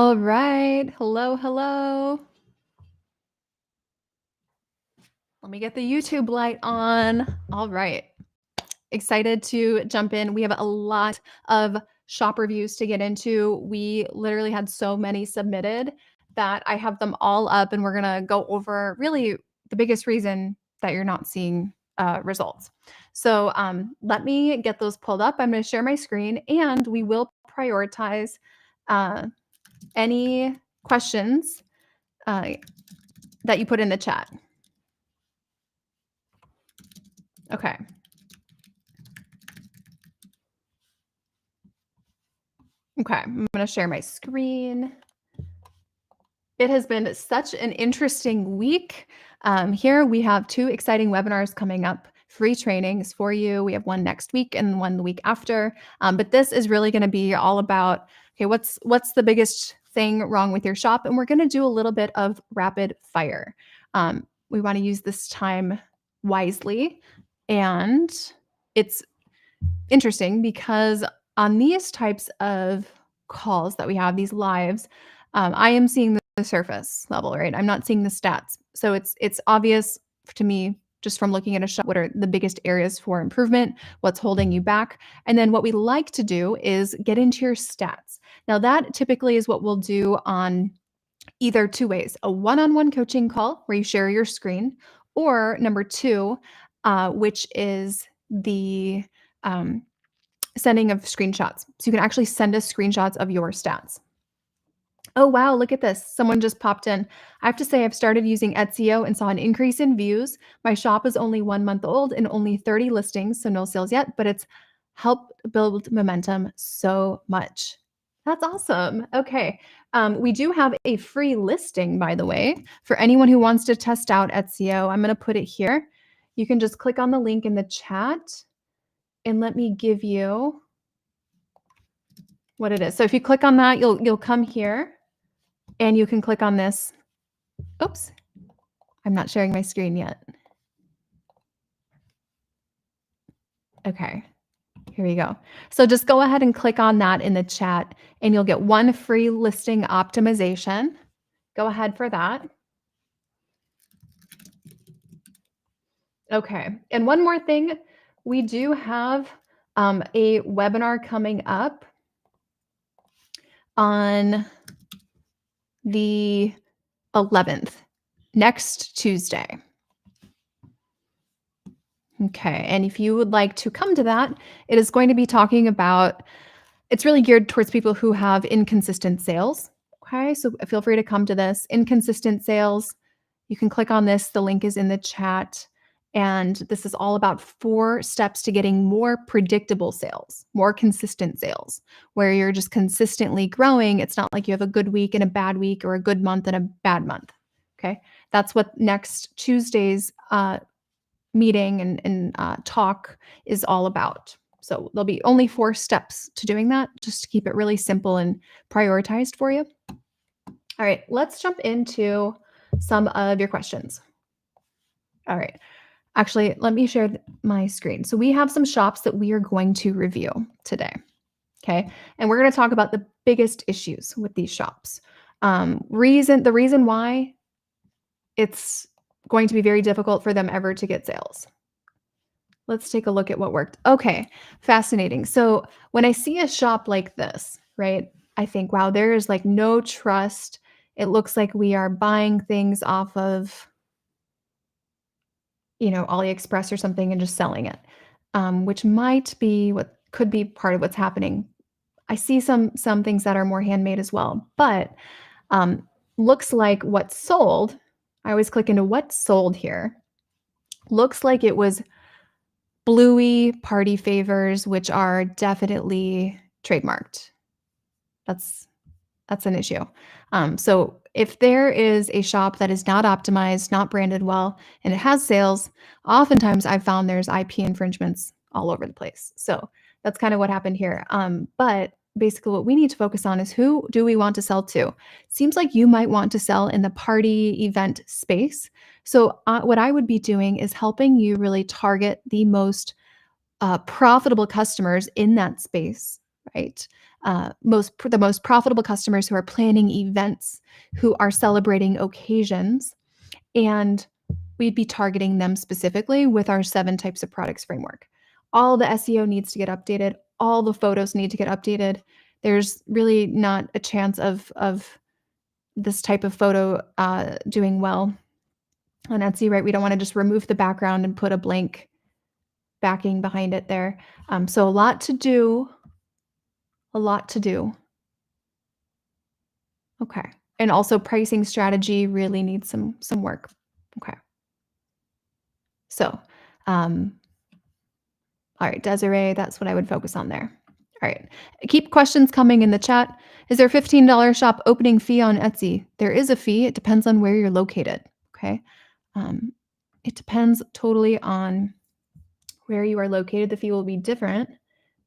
All right. Hello, hello. Let me get the YouTube light on. All right. Excited to jump in. We have a lot of shop reviews to get into. We literally had so many submitted that I have them all up, and we're going to go over really the biggest reason that you're not seeing results. So let me get those pulled up. I'm going to share my screen, and we will prioritize uh, any questions uh, that you put in the chat. Okay. Okay, I'm going to share my screen. It has been such an interesting week. Here we have 2 exciting webinars coming up, free trainings for you. We have one next week and one the week after. But this is really going to be all about, okay, what's the biggest thing wrong with your shop? And we're going to do a little bit of rapid fire. We want to use this time wisely. And it's interesting because on these types of calls that we have, these lives, I am seeing the surface level, right? I'm not seeing the stats. So it's obvious to me just from looking at a shop what are the biggest areas for improvement, what's holding you back. And then what we like to do is get into your stats. Now that typically is what we'll do on either 2 ways, a one-on-one coaching call where you share your screen, or number 2, which is the sending of screenshots. So you can actually send us screenshots of your stats. Oh, wow, look at this. Someone just popped in. I have to say I've started using Etsy and saw an increase in views. My shop is only 1 month old and only 30 listings, so no sales yet, but it's helped build momentum so much. That's awesome. Okay. We do have a free listing, by the way, for anyone who wants to test out Etsy. I'm going to put it here. You can just click on the link in the chat and let me give you what it is. So if you click on that, you'll come here and you can click on this. Oops, I'm not sharing my screen yet. Okay, here we go. So just go ahead and click on that in the chat and you'll get 1 free listing optimization. Go ahead for that. Okay, and one more thing, we do have a webinar coming up on the 11th, next Tuesday. Okay, and if you would like to come to that, it is going to be talking about, it's really geared towards people who have inconsistent sales. Okay, so feel free to come to this. Inconsistent sales, you can click on this. The link is in the chat. And this is all about 4 steps to getting more predictable sales, more consistent sales, where you're just consistently growing. It's not like you have a good week and a bad week or a good month and a bad month. Okay, that's what next Tuesday's meeting and talk is all about. So there'll be only 4 steps to doing that, just to keep it really simple and prioritized for you. All right, let's jump into some of your questions. All right. Actually, let me share my screen. So we have some shops that we are going to review today. Okay. And we're going to talk about the biggest issues with these shops. The reason why it's going to be very difficult for them ever to get sales. Let's take a look at what worked. Okay, fascinating. So when I see a shop like this, right, I think, wow, there is like no trust. It looks like we are buying things off of, AliExpress or something and just selling it, which might be what could be part of what's happening. I see some things that are more handmade as well, but looks like what sold, I always click into what sold here. Looks like it was bluey party favors, which are definitely trademarked. That's an issue. So if there is a shop that is not optimized, not branded well, and it has sales, oftentimes I've found there's IP infringements all over the place. So that's kind of what happened here. But basically what we need to focus on is, who do we want to sell to? Seems like you might want to sell in the party event space. So what I would be doing is helping you really target the most profitable customers in that space, right? the most profitable customers who are planning events, who are celebrating occasions, and we'd be targeting them specifically with our 7 types of products framework. All the SEO needs to get updated. All the photos need to get updated. There's really not a chance of this type of photo doing well on Etsy, right? We don't want to just remove the background and put a blank backing behind it there. So a lot to do. A lot to do. Okay. And also pricing strategy really needs some work. Okay. So, all right, Desiree, that's what I would focus on there. All right. Keep questions coming in the chat. Is there a $15 shop opening fee on Etsy? There is a fee. It depends on where you're located. Okay. It depends totally on where you are located. The fee will be different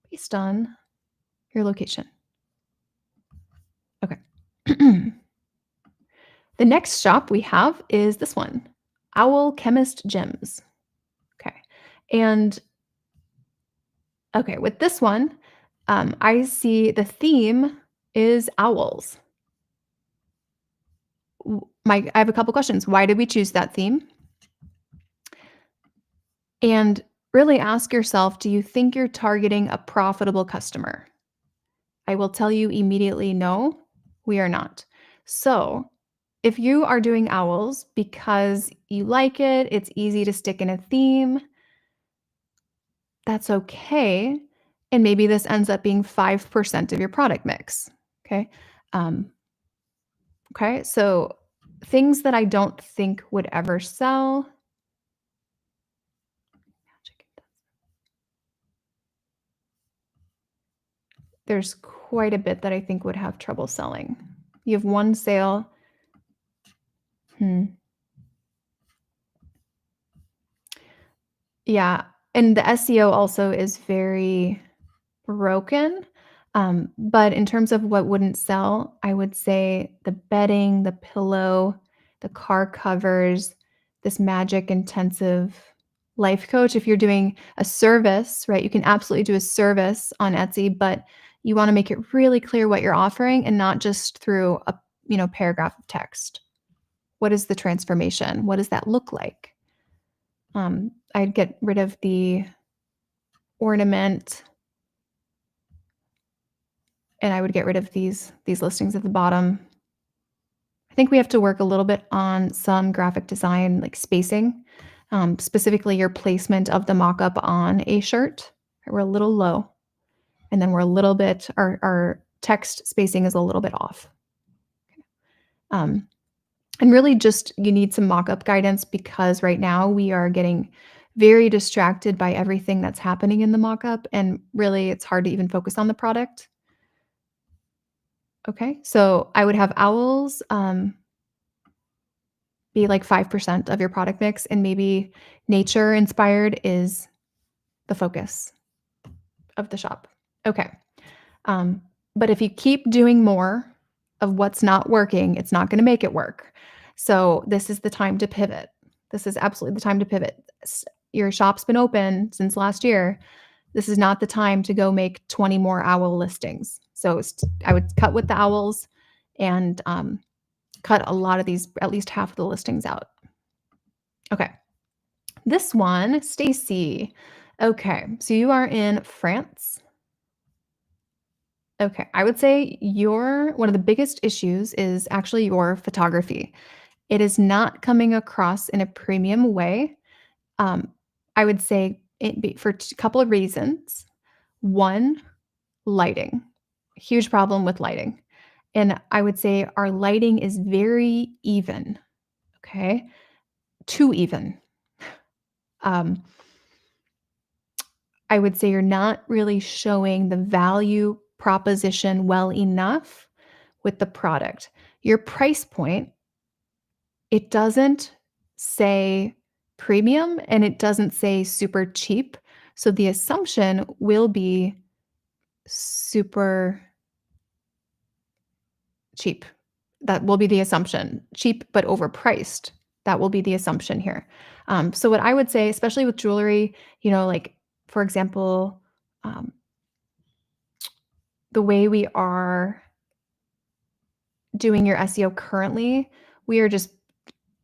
based on your location. Okay. The next shop we have is this one, Owlchemist Gemz. Okay. And okay, with this one, I see the theme is owls. I have a couple questions. Why did we choose that theme? And really ask yourself, do you think you're targeting a profitable customer? I will tell you immediately, no, we are not. So if you are doing owls because you like it, it's easy to stick in a theme, that's okay. And maybe this ends up being 5% of your product mix. Okay. Okay. So things that I don't think would ever sell. There's quite a bit that I think would have trouble selling. You have one sale. Yeah. And the SEO also is very broken. But in terms of what wouldn't sell, I would say the bedding, the pillow, the car covers, this magic intensive life coach. If you're doing a service, right, you can absolutely do a service on Etsy, but you want to make it really clear what you're offering and not just through a paragraph of text. What is the transformation? What does that look like? I'd get rid of the ornament, and I would get rid of these listings at the bottom. I think we have to work a little bit on some graphic design, like spacing, specifically your placement of the mock-up on a shirt. We're a little low, and then we're a little bit, our text spacing is a little bit off. And really just you need some mock-up guidance because right now we are getting very distracted by everything that's happening in the mock-up, and really it's hard to even focus on the product. Okay, so I would have owls be like 5% of your product mix, and maybe nature inspired is the focus of the shop. Okay, but if you keep doing more of what's not working, it's not going to make it work. So this is the time to pivot. This is absolutely the time to pivot. Your shop's been open since last year. This is not the time to go make 20 more owl listings. So I would cut with the owls and cut a lot of these, at least half of the listings out. Okay. This one, Stacy. Okay. So you are in France. Okay. I would say one of the biggest issues is actually your photography. It is not coming across in a premium way. I would say for a couple of reasons. One, lighting. Huge problem with lighting. And I would say our lighting is very even. Okay. Too even. I would say you're not really showing the value proposition well enough with the product. Your price point, it doesn't say premium and it doesn't say super cheap. So the assumption will be super cheap. That will be the assumption. Cheap but overpriced. That will be the assumption here. So what I would say, especially with jewelry, like for example, the way we are doing your SEO currently, we are just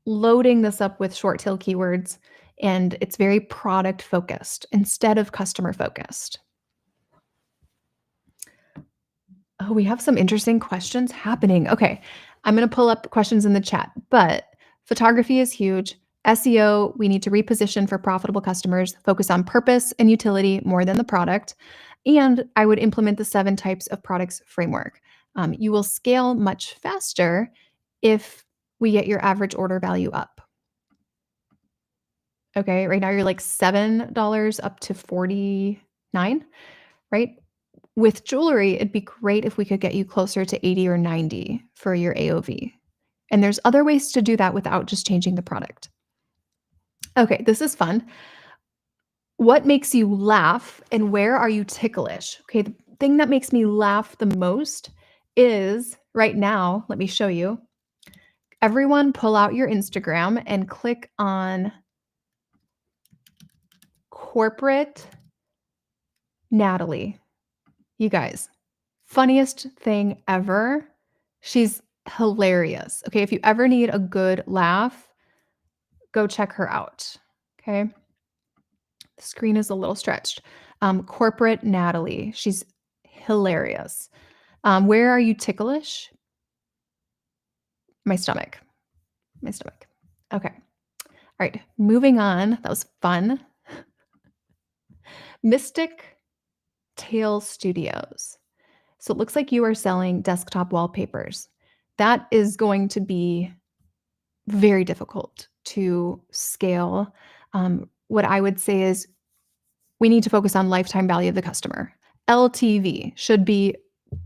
loading this up with short tail keywords, and it's very product focused instead of customer focused. Oh, we have some interesting questions happening. Okay, I'm going to pull up questions in the chat, but photography is huge. SEO, we need to reposition for profitable customers, focus on purpose and utility more than the product. And I would implement the 7 types of products framework. You will scale much faster if we get your average order value up. Okay, right now you're like $7 up to 49, right? With jewelry, it'd be great if we could get you closer to 80 or 90 for your AOV. And there's other ways to do that without just changing the product. Okay, this is fun. What makes you laugh and where are you ticklish? Okay, the thing that makes me laugh the most is right now, let me show you. Everyone pull out your Instagram and click on corporate Natalie. You guys, funniest thing ever. She's hilarious. Okay, if you ever need a good laugh, go check her out. Okay. The screen is a little stretched. Corporate Natalie. She's hilarious. Where are you ticklish? My stomach. My stomach. Okay. All right. Moving on. That was fun. MysticTailStudios. So it looks like you are selling desktop wallpapers. That is going to be very difficult to scale. What I would say is we need to focus on lifetime value of the customer. LTV should be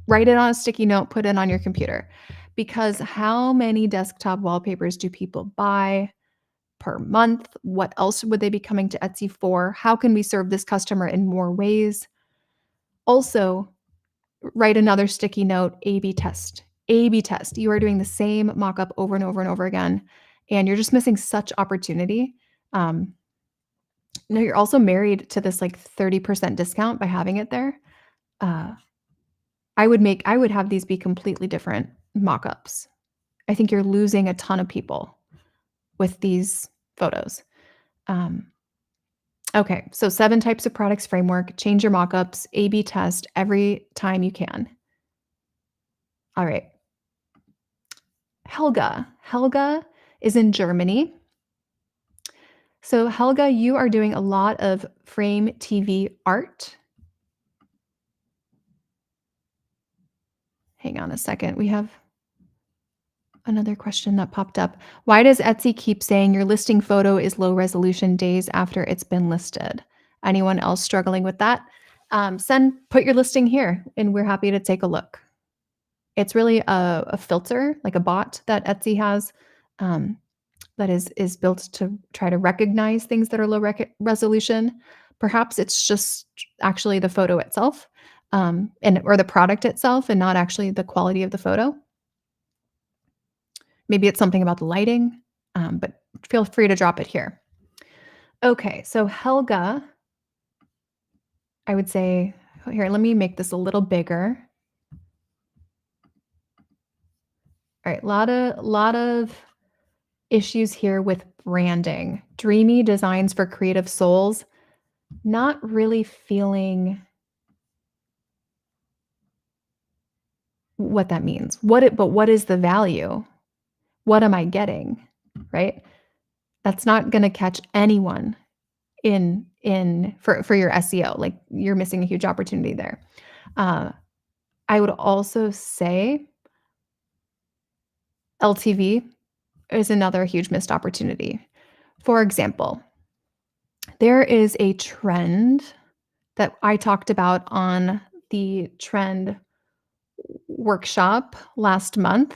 write it on a sticky note, put it on your computer. Because how many desktop wallpapers do people buy per month? What else would they be coming to Etsy for? How can we serve this customer in more ways? Also, write another sticky note, A/B test. A/B test. You are doing the same mockup over and over and over again, and you're just missing such opportunity. No, you're also married to this like 30% discount by having it there. I would have these be completely different mockups. I think you're losing a ton of people with these photos. Okay, so 7 types of products framework, change your mockups, A/B test every time you can. All right. Helga. Helga is in Germany. So Helga, you are doing a lot of frame TV art. Hang on a second. We have another question that popped up. Why does Etsy keep saying your listing photo is low resolution days after it's been listed? Anyone else struggling with that? Put your listing here and we're happy to take a look. It's really a filter, like a bot that Etsy has that is built to try to recognize things that are low resolution. Perhaps it's just actually the photo itself or the product itself and not actually the quality of the photo. Maybe it's something about the lighting, but feel free to drop it here. Okay, so Helga, I would say, here, let me make this a little bigger. All right, lot of issues here with branding. Dreamy designs for creative souls. Not really feeling what that means. But what is the value? What am I getting? Right? That's not going to catch anyone for your SEO. Like you're missing a huge opportunity there. I would also say LTV is another huge missed opportunity. For example, there is a trend that I talked about on the trend workshop last month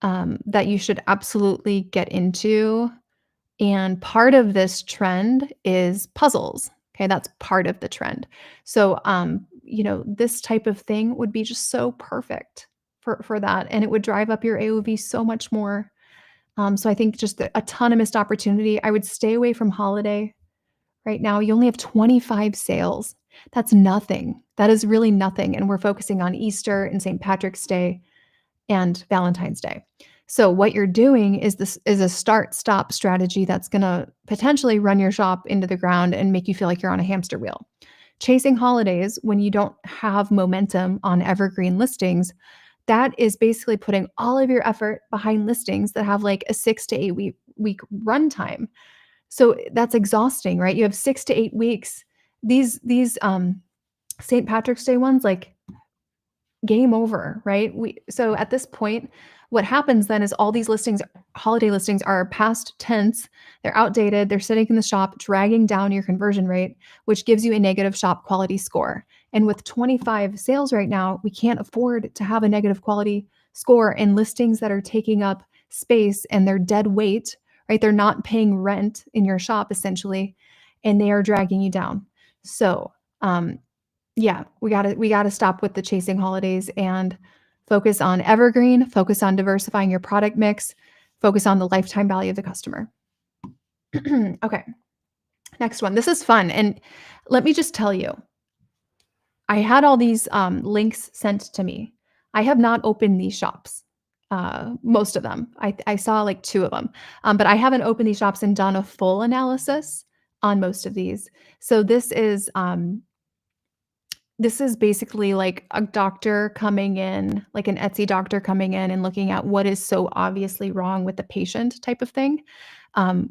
that you should absolutely get into. And part of this trend is puzzles. Okay, that's part of the trend. So, this type of thing would be just so perfect for that, and it would drive up your AOV so much more. So I think just a ton of missed opportunity. I would stay away from holiday. Right now, you only have 25 sales. That's nothing. That is really nothing. And we're focusing on Easter and St. Patrick's Day and Valentine's Day. So what you're doing is a start-stop strategy that's going to potentially run your shop into the ground and make you feel like you're on a hamster wheel. Chasing holidays when you don't have momentum on evergreen listings, that is basically putting all of your effort behind listings that have like a 6 to 8 week runtime. So that's exhausting, right? You have 6 to 8 weeks. These St. Patrick's Day ones, like, game over, right? So at this point, what happens then is all these listings, holiday listings, are past tense, they're outdated, they're sitting in the shop, dragging down your conversion rate, which gives you a negative shop quality score. And with 25 sales right now, we can't afford to have a negative quality score in listings that are taking up space and they're dead weight, right? They're not paying rent in your shop essentially, and they are dragging you down. So, yeah, we gotta stop with the chasing holidays and focus on evergreen, focus on diversifying your product mix, focus on the lifetime value of the customer. Okay, next one. This is fun, and let me just tell you, I had all these links sent to me. I have not opened these shops, most of them. I saw like 2 of them, but I haven't opened these shops and done a full analysis on most of these. So this is basically like a doctor coming in, like an Etsy doctor coming in and looking at what is so obviously wrong with the patient type of thing,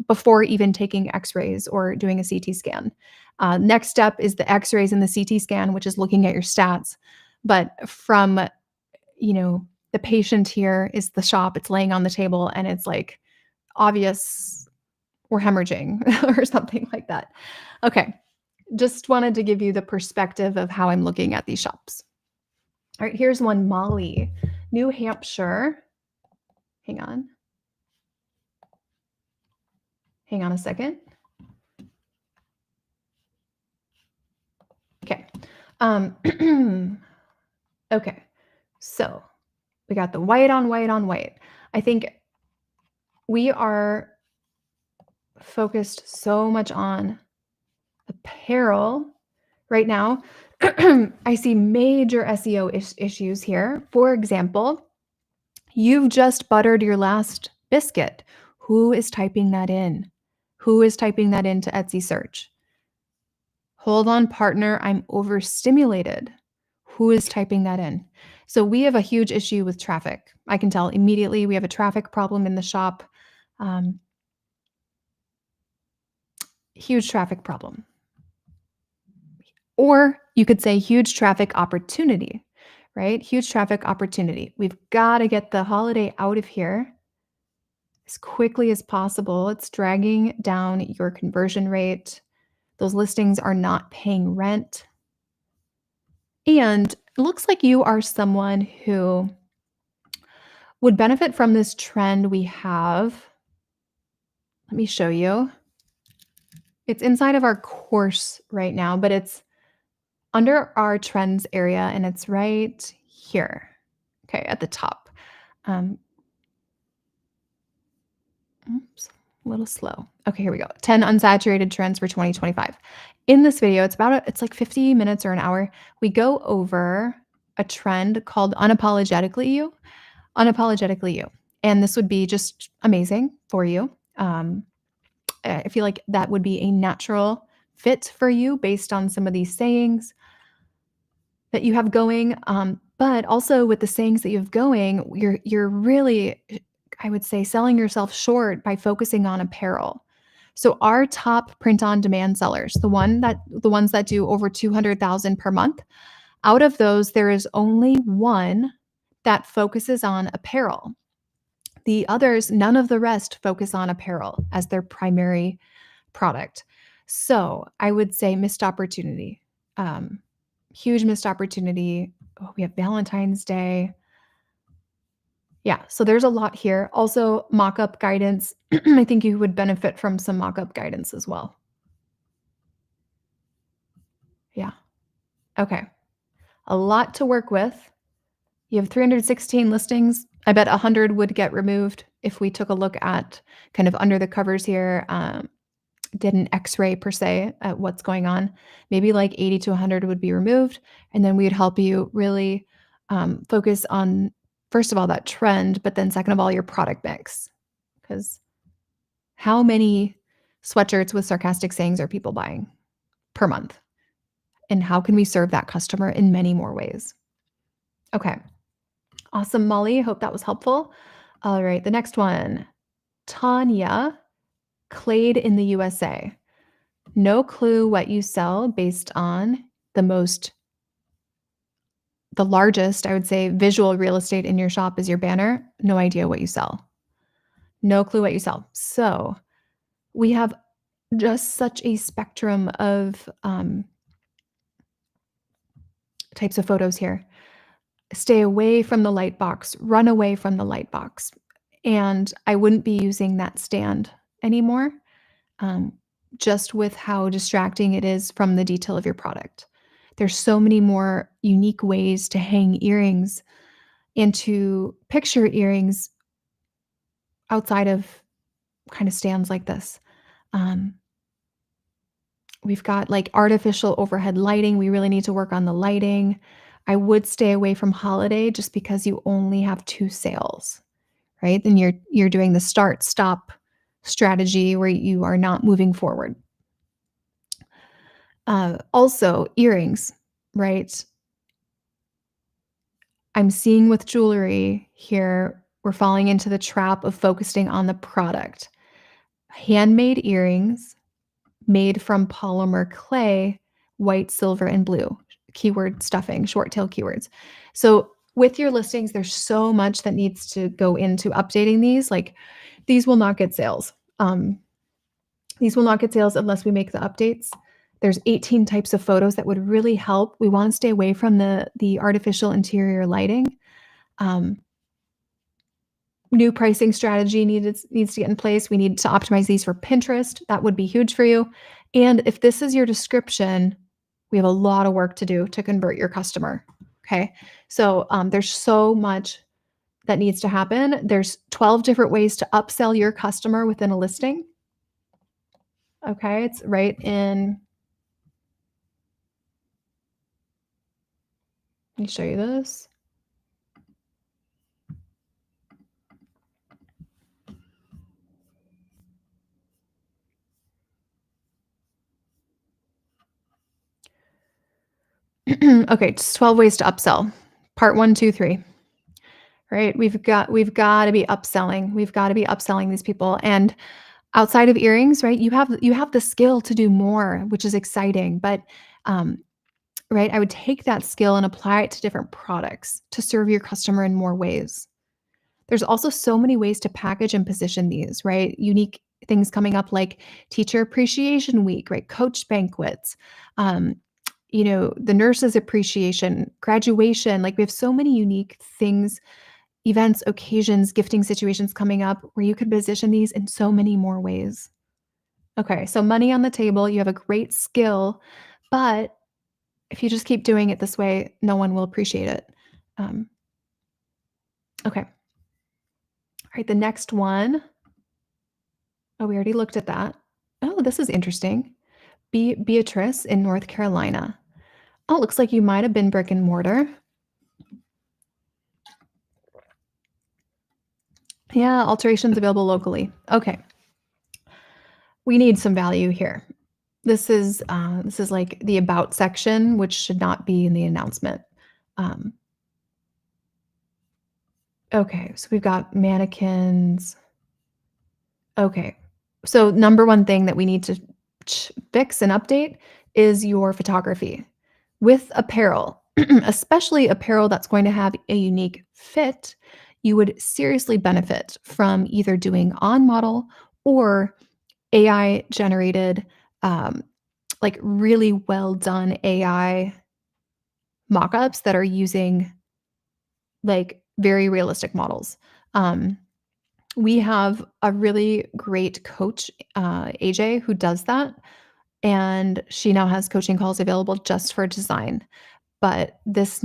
before even taking X-rays or doing a CT scan. Next step is the X-rays and the CT scan, which is looking at your stats. But from, the patient here is the shop, it's laying on the table and it's like obvious we're hemorrhaging or something like that. Okay. Just wanted to give you the perspective of how I'm looking at these shops. All right, here's one, Molly, New Hampshire. Hang on. Hang on a second. Okay. Okay. So we got the white on white on white. I think we are focused so much on apparel right now. I see major SEO issues here. For example, you've just buttered your last biscuit. Who is typing that in? Who is typing that into Etsy search? Hold on, partner, I'm overstimulated. Who is typing that in? So we have a huge issue with traffic. I can tell immediately we have a traffic problem in the shop. Huge traffic problem. Or you could say huge traffic opportunity, right? Huge traffic opportunity. We've got to get the holiday out of here as quickly as possible. It's dragging down your conversion rate. Those listings are not paying rent. And it looks like you are someone who would benefit from this trend we have. Let me show you. It's inside of our course right now, but it's under our trends area and it's right here. Okay, at the top. Oops, a little slow. Okay, here we go. 10 unsaturated trends for 2025. In this video, it's like 50 minutes or an hour. We go over a trend called unapologetically you. Unapologetically you. And this would be just amazing for you. I feel like that would be a natural fit for you based on some of these sayings that you have going. But also with the sayings that you have going, you're really, I would say, selling yourself short by focusing on apparel. So our top print-on-demand sellers, the ones that do over 200,000 per month, out of those, there is only one that focuses on apparel. The others, none of the rest focus on apparel as their primary product. So I would say missed opportunity, huge missed opportunity. Oh, we have Valentine's Day. Yeah, so there's a lot here. Also, mock-up guidance. I think you would benefit from some mock-up guidance as well. Yeah. Okay. A lot to work with. You have 316 listings. I bet 100 would get removed if we took a look at kind of under the covers here. did an x-ray per se at what's going on, maybe like 80 to 100 would be removed. And then we would help you really focus on, first of all, that trend, but then second of all, your product mix. Because how many sweatshirts with sarcastic sayings are people buying per month? And how can we serve that customer in many more ways? Okay. Awesome, Molly. Hope that was helpful. All right. The next one, Tanya, Clade in the USA. No clue what you sell based on the largest, I would say, visual real estate in your shop is your banner. No idea what you sell. No clue what you sell. So we have just such a spectrum of types of photos here. Stay away from the light box, run away from the light box. And I wouldn't be using that stand anymore, just with how distracting it is from the detail of your product. There's so many more unique ways to hang earrings and to picture earrings outside of kind of stands like this. We've got like artificial overhead lighting. We really need to work on the lighting. I would stay away from holiday just because you only have 2 sales, right? Then you're doing the start stop strategy where you are not moving forward. Also earrings, right? I'm seeing with jewelry here, we're falling into the trap of focusing on the product. Handmade earrings made from polymer clay, white, silver, and blue. Keyword stuffing, short tail keywords. So with your listings, there's so much that needs to go into updating these. Like these will not get sales. These will not get sales unless we make the updates. There's 18 types of photos that would really help. We want to stay away from the artificial interior lighting. New pricing strategy needs to get in place. We need to optimize these for Pinterest. That would be huge for you. And if this is your description, we have a lot of work to do to convert your customer. Okay. So there's so much that needs to happen. There's 12 different ways to upsell your customer within a listing. Okay. It's right in, let me show you this. Okay, just 12 ways to upsell. Part 1, 2, 3. Right? We've got to be upselling. We've got to be upselling these people. And outside of earrings, right? You have the skill to do more, which is exciting. But right, I would take that skill and apply it to different products to serve your customer in more ways. There's also so many ways to package and position these, right? Unique things coming up like Teacher Appreciation Week, right? Coach banquets, the nurses appreciation, graduation. Like we have so many unique things, events, occasions, gifting situations coming up where you could position these in so many more ways. Okay, so money on the table, you have a great skill, but if you just keep doing it this way, no one will appreciate it. Okay. All right, the next one. Oh, we already looked at that. Oh, this is interesting. Beatrice in North Carolina. Oh, it looks like you might have been brick and mortar. Yeah, alterations available locally. Okay. We need some value here. This is like the about section, which should not be in the announcement. Okay, so we've got mannequins. Okay, so number one thing that we need to fix and update is your photography. With apparel, especially apparel that's going to have a unique fit, you would seriously benefit from either doing on model or AI generated, like really well done AI mockups that are using like very realistic models. We have a really great coach, AJ, who does that. And she now has coaching calls available just for design. But these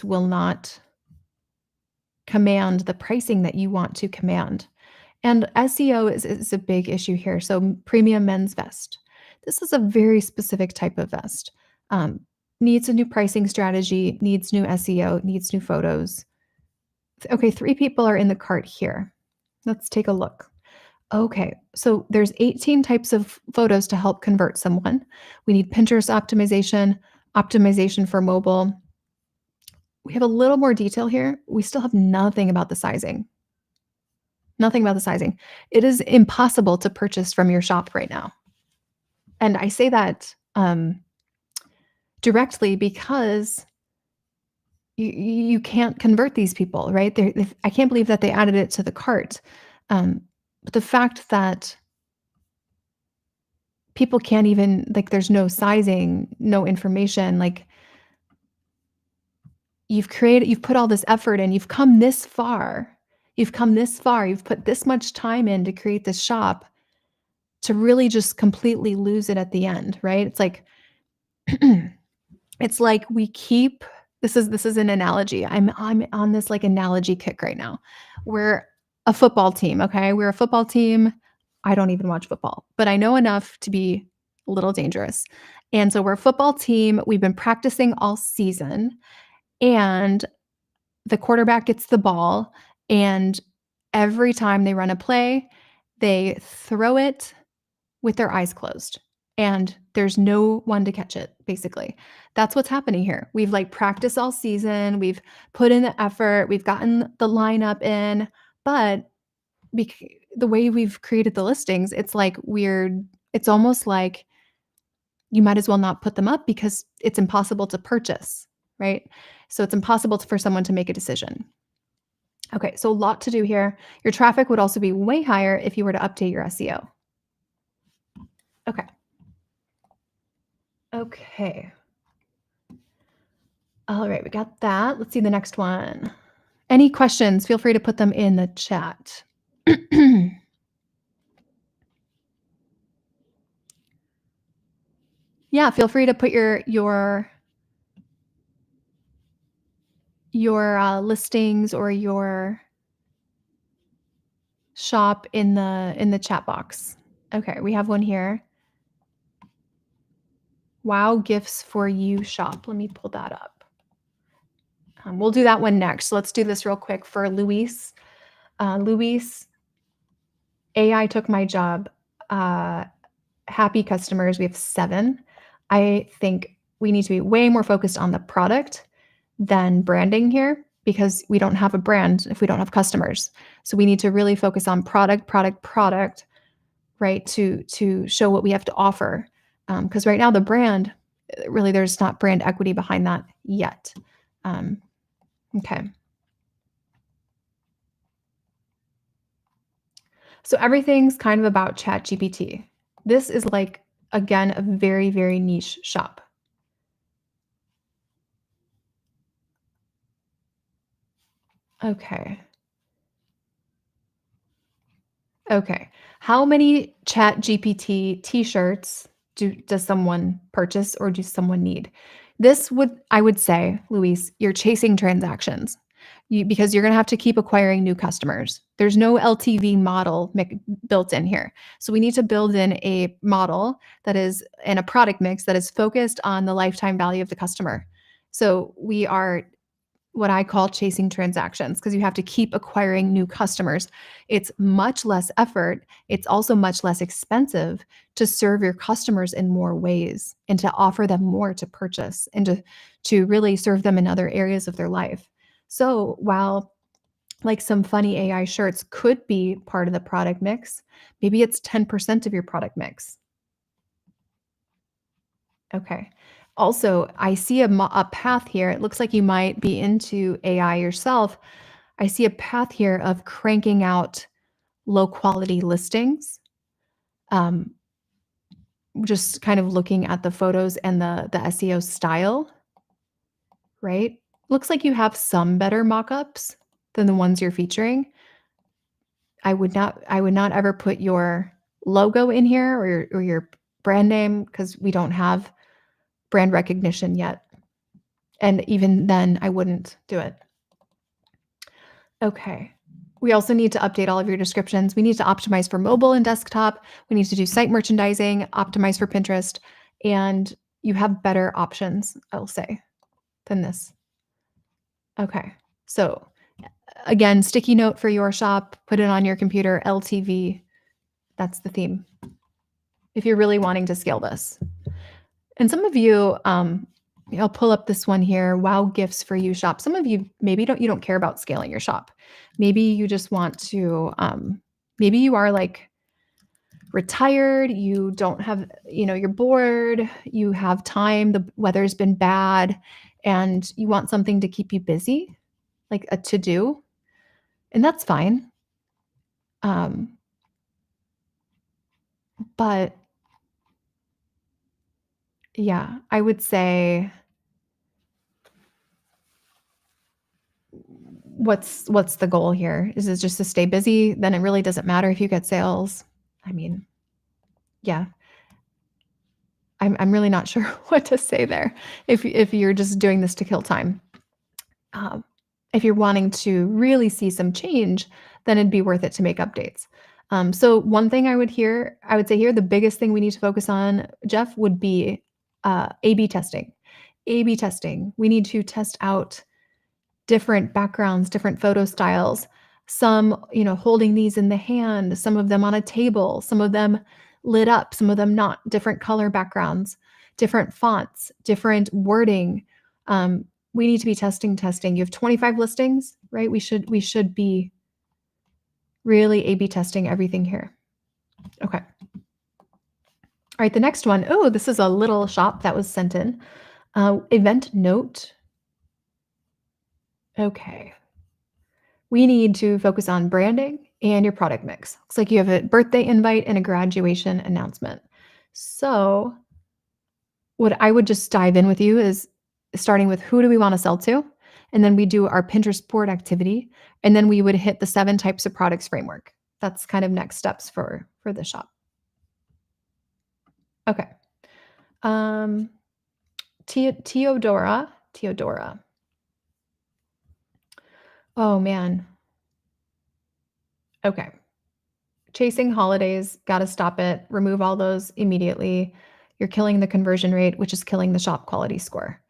will not command the pricing that you want to command. And SEO is a big issue here. So premium men's vest. This is a very specific type of vest. Um, Needs a new pricing strategy, needs new SEO, needs new photos. Okay, 3 people are in the cart here. Let's take a look. Okay, so there's 18 types of photos to help convert someone. We need Pinterest optimization, optimization for mobile. We have a little more detail here. We still have nothing about the sizing. Nothing about the sizing. It is impossible to purchase from your shop right now. And I say that directly because you can't convert these people, right? I can't believe that they added it to the cart. But the fact that people can't even, like, there's no sizing, no information, like, you've put all this effort in, you've come this far. You've come this far, you've put this much time in to create this shop to really just completely lose it at the end, right? It's like it's like we keep this is an analogy. I'm on this, like, analogy kick right now. We're a football team, okay? We're a football team. I don't even watch football, but I know enough to be a little dangerous. And so we're a football team. We've been practicing all season, and the quarterback gets the ball, and every time they run a play, they throw it with their eyes closed, and there's no one to catch it, basically. That's what's happening here. We've, like, practiced all season, we've put in the effort, we've gotten the lineup in, but the way we've created the listings, it's like weird. It's almost like you might as well not put them up because it's impossible to purchase, right? So it's impossible for someone to make a decision. Okay, so a lot to do here. Your traffic would also be way higher if you were to update your SEO. Okay. Okay. All right, we got that. Let's see the next one. Any questions? Feel free to put them in the chat. Yeah, feel free to put your listings or your shop in the chat box. Okay, we have one here. Wow, gifts for you shop. Let me pull that up. We'll do that one next. Let's do this real quick for Luis. Luis, AI took my job. Happy customers. We have 7. I think we need to be way more focused on the product than branding here because we don't have a brand if we don't have customers. So we need to really focus on product, right? To show what we have to offer. Because right now the brand, really, there's not brand equity behind that yet. Okay. So everything's kind of about ChatGPT. This is, like, again, a very, very niche shop. Okay. Okay. How many ChatGPT t-shirts does someone purchase or does someone need? I would say, Luis, you're chasing transactions. Because you're going to have to keep acquiring new customers. There's no LTV model built in here. So we need to build in a model that is in a product mix that is focused on the lifetime value of the customer. So we are what I call chasing transactions because you have to keep acquiring new customers. It's much less effort. It's also much less expensive to serve your customers in more ways and to offer them more to purchase and to really serve them in other areas of their life. So while, like, some funny AI shirts could be part of the product mix, maybe it's 10% of your product mix. Okay. Also, I see a path here. It looks like you might be into AI yourself. I see a path here of cranking out low quality listings. Um, just kind of looking at the photos and the SEO style, right? Looks like you have some better mock-ups than the ones you're featuring. I would not ever put your logo in here or your brand name because we don't have brand recognition yet. And even then, I wouldn't do it. Okay. We also need to update all of your descriptions. We need to optimize for mobile and desktop. We need to do site merchandising, optimize for Pinterest, and you have better options, I'll say, than this. Okay. So again, sticky note for your shop, put it on your computer, LTV. That's the theme. If you're really wanting to scale this. And some of you, I'll pull up this one here, wow gifts for you shop. Some of you maybe you don't care about scaling your shop. Maybe you just want to, maybe you are like retired, you don't have, you're bored, you have time, the weather's been bad, and you want something to keep you busy, like a to-do, and that's fine. But yeah, I would say what's the goal here? Is it just to stay busy? Then it really doesn't matter if you get sales. I mean, yeah. I'm really not sure what to say there. If you're just doing this to kill time. If you're wanting to really see some change, then it'd be worth it to make updates. So one thing I would say here, the biggest thing we need to focus on, Jeff, would be A/B testing. A/B testing. We need to test out different backgrounds, different photo styles. Some, holding these in the hand, some of them on a table, some of them lit up, some of them not, different color backgrounds, different fonts, different wording. We need to be testing. You have 25 listings, right? We should be really A/B testing everything here. Okay. All right, the next one. Oh, this is a little shop that was sent in. Event note. Okay. We need to focus on branding and your product mix. Looks like you have a birthday invite and a graduation announcement. So what I would just dive in with you is starting with who do we want to sell to? And then we do our Pinterest board activity. And then we would hit the 7 types of products framework. That's kind of next steps for the shop. Okay. Teodora. Oh man. Okay. Chasing holidays, got to stop it. Remove all those immediately. You're killing the conversion rate, which is killing the shop quality score,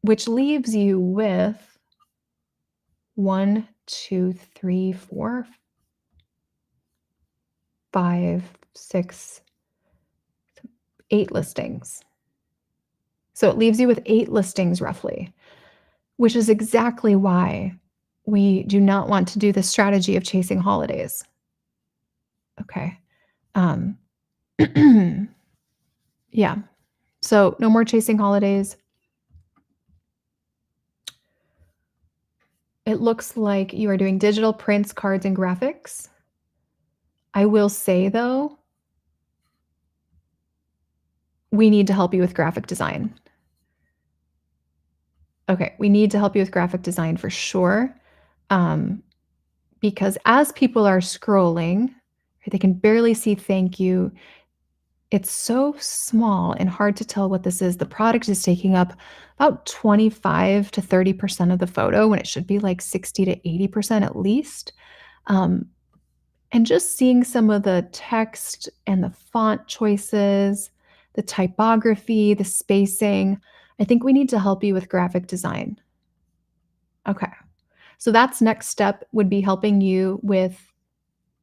which leaves you with 1, 2, 3, 4, 5, 6, 8 listings. So it leaves you with 8 listings roughly, which is exactly why we do not want to do the strategy of chasing holidays. Okay. Yeah. So no more chasing holidays. It looks like you are doing digital prints, cards, and graphics. I will say though, we need to help you with graphic design. Okay, we need to help you with graphic design for sure. Because as people are scrolling, they can barely see thank you. It's so small and hard to tell what this is. The product is taking up about 25 to 30% of the photo when it should be like 60 to 80% at least. And just seeing some of the text and the font choices, the typography, the spacing, I think we need to help you with graphic design. Okay. So that's next step would be helping you with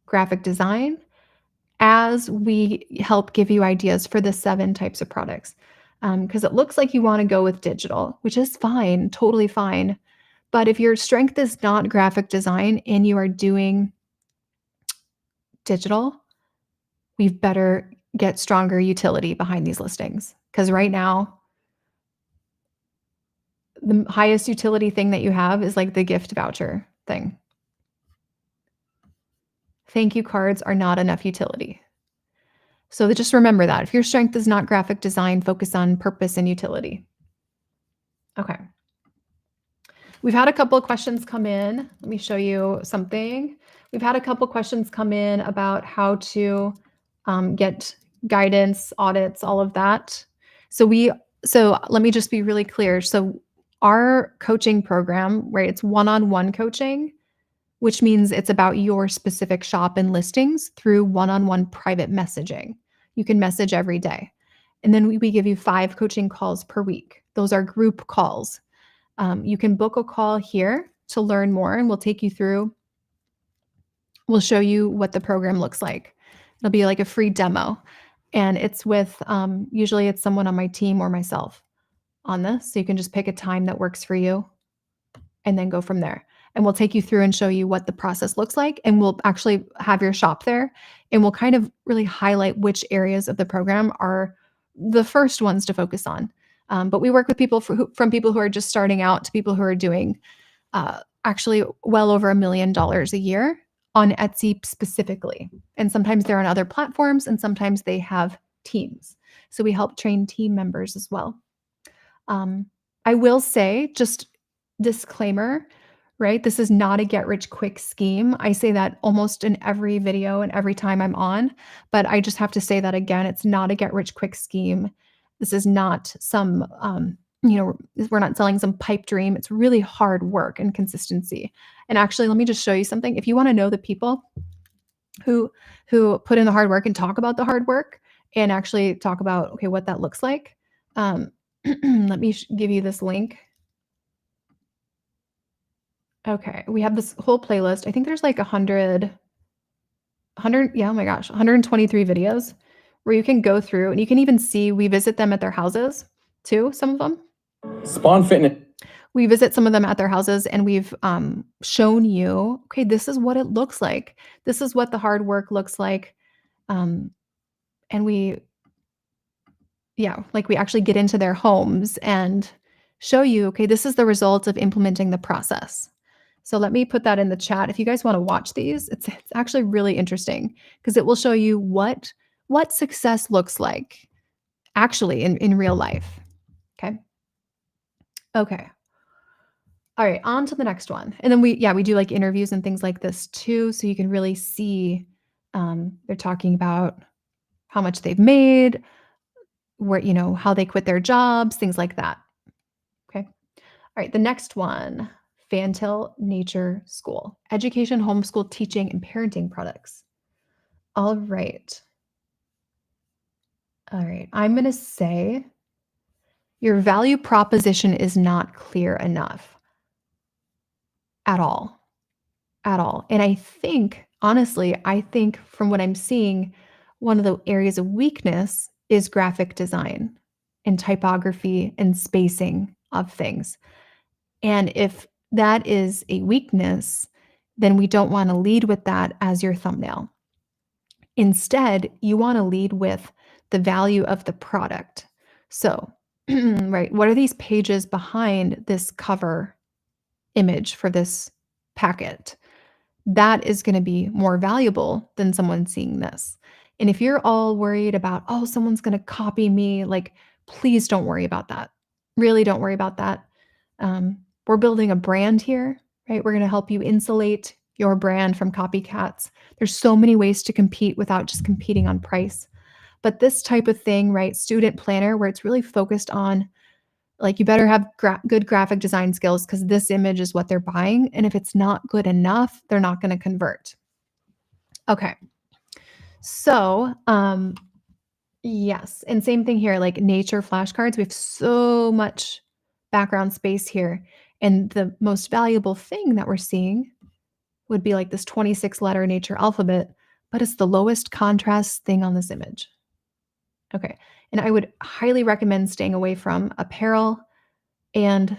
graphic design as we help give you ideas for the 7 types of products. Because it looks like you want to go with digital, which is fine, totally fine. But if your strength is not graphic design and you are doing digital, we've better get stronger utility behind these listings. Because right now, the highest utility thing that you have is like the gift voucher thing. Thank you cards are not enough utility. So just remember that. If your strength is not graphic design, focus on purpose and utility. Okay. We've had a couple of questions come in. Let me show you something. We've had a couple of questions come in about how to get guidance, audits, all of that. So let me just be really clear. So our coaching program, right, it's one-on-one coaching which means it's about your specific shop and listings through one-on-one private messaging. You can message every day. And then we give you 5 coaching calls per week. Those are group calls. You can book a call here to learn more, and we'll take you through. We'll show you what the program looks like. It'll be like a free demo, and it's with usually it's someone on my team or myself on this. So you can just pick a time that works for you and then go from there. And we'll take you through and show you what the process looks like. And we'll actually have your shop there, and we'll kind of really highlight which areas of the program are the first ones to focus on. But we work with people from people who are just starting out to people who are doing actually well over $1 million a year on Etsy specifically. And sometimes they're on other platforms, and sometimes they have teams. So we help train team members as well. I will say, just disclaimer, right? This is not a get rich quick scheme. I say that almost in every video and every time I'm on, but I just have to say that again. It's not a get rich quick scheme. This is not some, we're not selling some pipe dream. It's really hard work and consistency. And actually, let me just show you something. If you want to know the people who put in the hard work and talk about the hard work and actually talk about, okay, what that looks like, let me give you this link. Okay, we have this whole playlist. I think there's like 100, yeah, oh my gosh, 123 videos where you can go through, and you can even see we visit them at their houses too, some of them. Spawn Fitness. We visit some of them at their houses, and we've shown you, okay, this is what it looks like. This is what the hard work looks like. And we actually get into their homes and show you, okay, this is the result of implementing the process. So let me put that in the chat. If you guys want to watch these, it's actually really interesting because it will show you what success looks like actually in real life. Okay. Okay. All right, on to the next one. And then we do like interviews and things like this too. So you can really see they're talking about how much they've made, where, how they quit their jobs, things like that. Okay. All right, the next one, Fantail Nature School, education, homeschool, teaching, and parenting products. All right. All right, I'm going to say your value proposition is not clear enough at all. At all. And I think, honestly, from what I'm seeing, one of the areas of weakness is graphic design and typography and spacing of things. And if that is a weakness, then we don't want to lead with that as your thumbnail. Instead, you want to lead with the value of the product. So, right, what are these pages behind this cover image for this packet? That is going to be more valuable than someone seeing this. And if you're all worried about, oh, someone's going to copy me, like, please don't worry about that. Really don't worry about that. We're building a brand here, right? We're going to help you insulate your brand from copycats. There's so many ways to compete without just competing on price. But this type of thing, right? Student planner, where it's really focused on, like, you better have good graphic design skills because this image is what they're buying. And if it's not good enough, they're not going to convert. Okay. So, yes. And same thing here, like nature flashcards. We have so much background space here. And the most valuable thing that we're seeing would be like this 26-letter nature alphabet, but it's the lowest contrast thing on this image. Okay. And I would highly recommend staying away from apparel and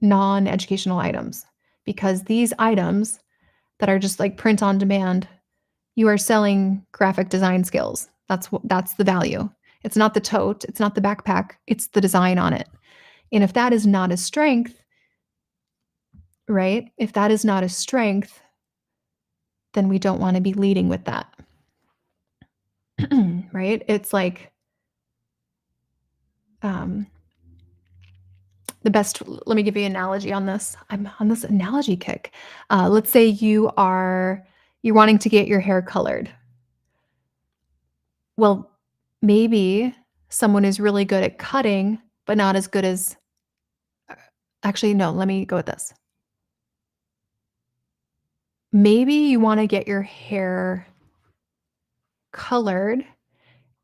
non-educational items, because these items that are just like print on demand, you are selling graphic design skills. That's the value. It's not the tote, it's not the backpack, it's the design on it. And if that is not a strength, right? If that is not a strength, then we don't want to be leading with that. Right? It's like the best, let me give you an analogy on this. I'm on this analogy kick. Let's say you're wanting to get your hair colored. Well, maybe someone is really good at cutting, but not as good as, actually, no, let me go with this. maybe you want to get your hair colored,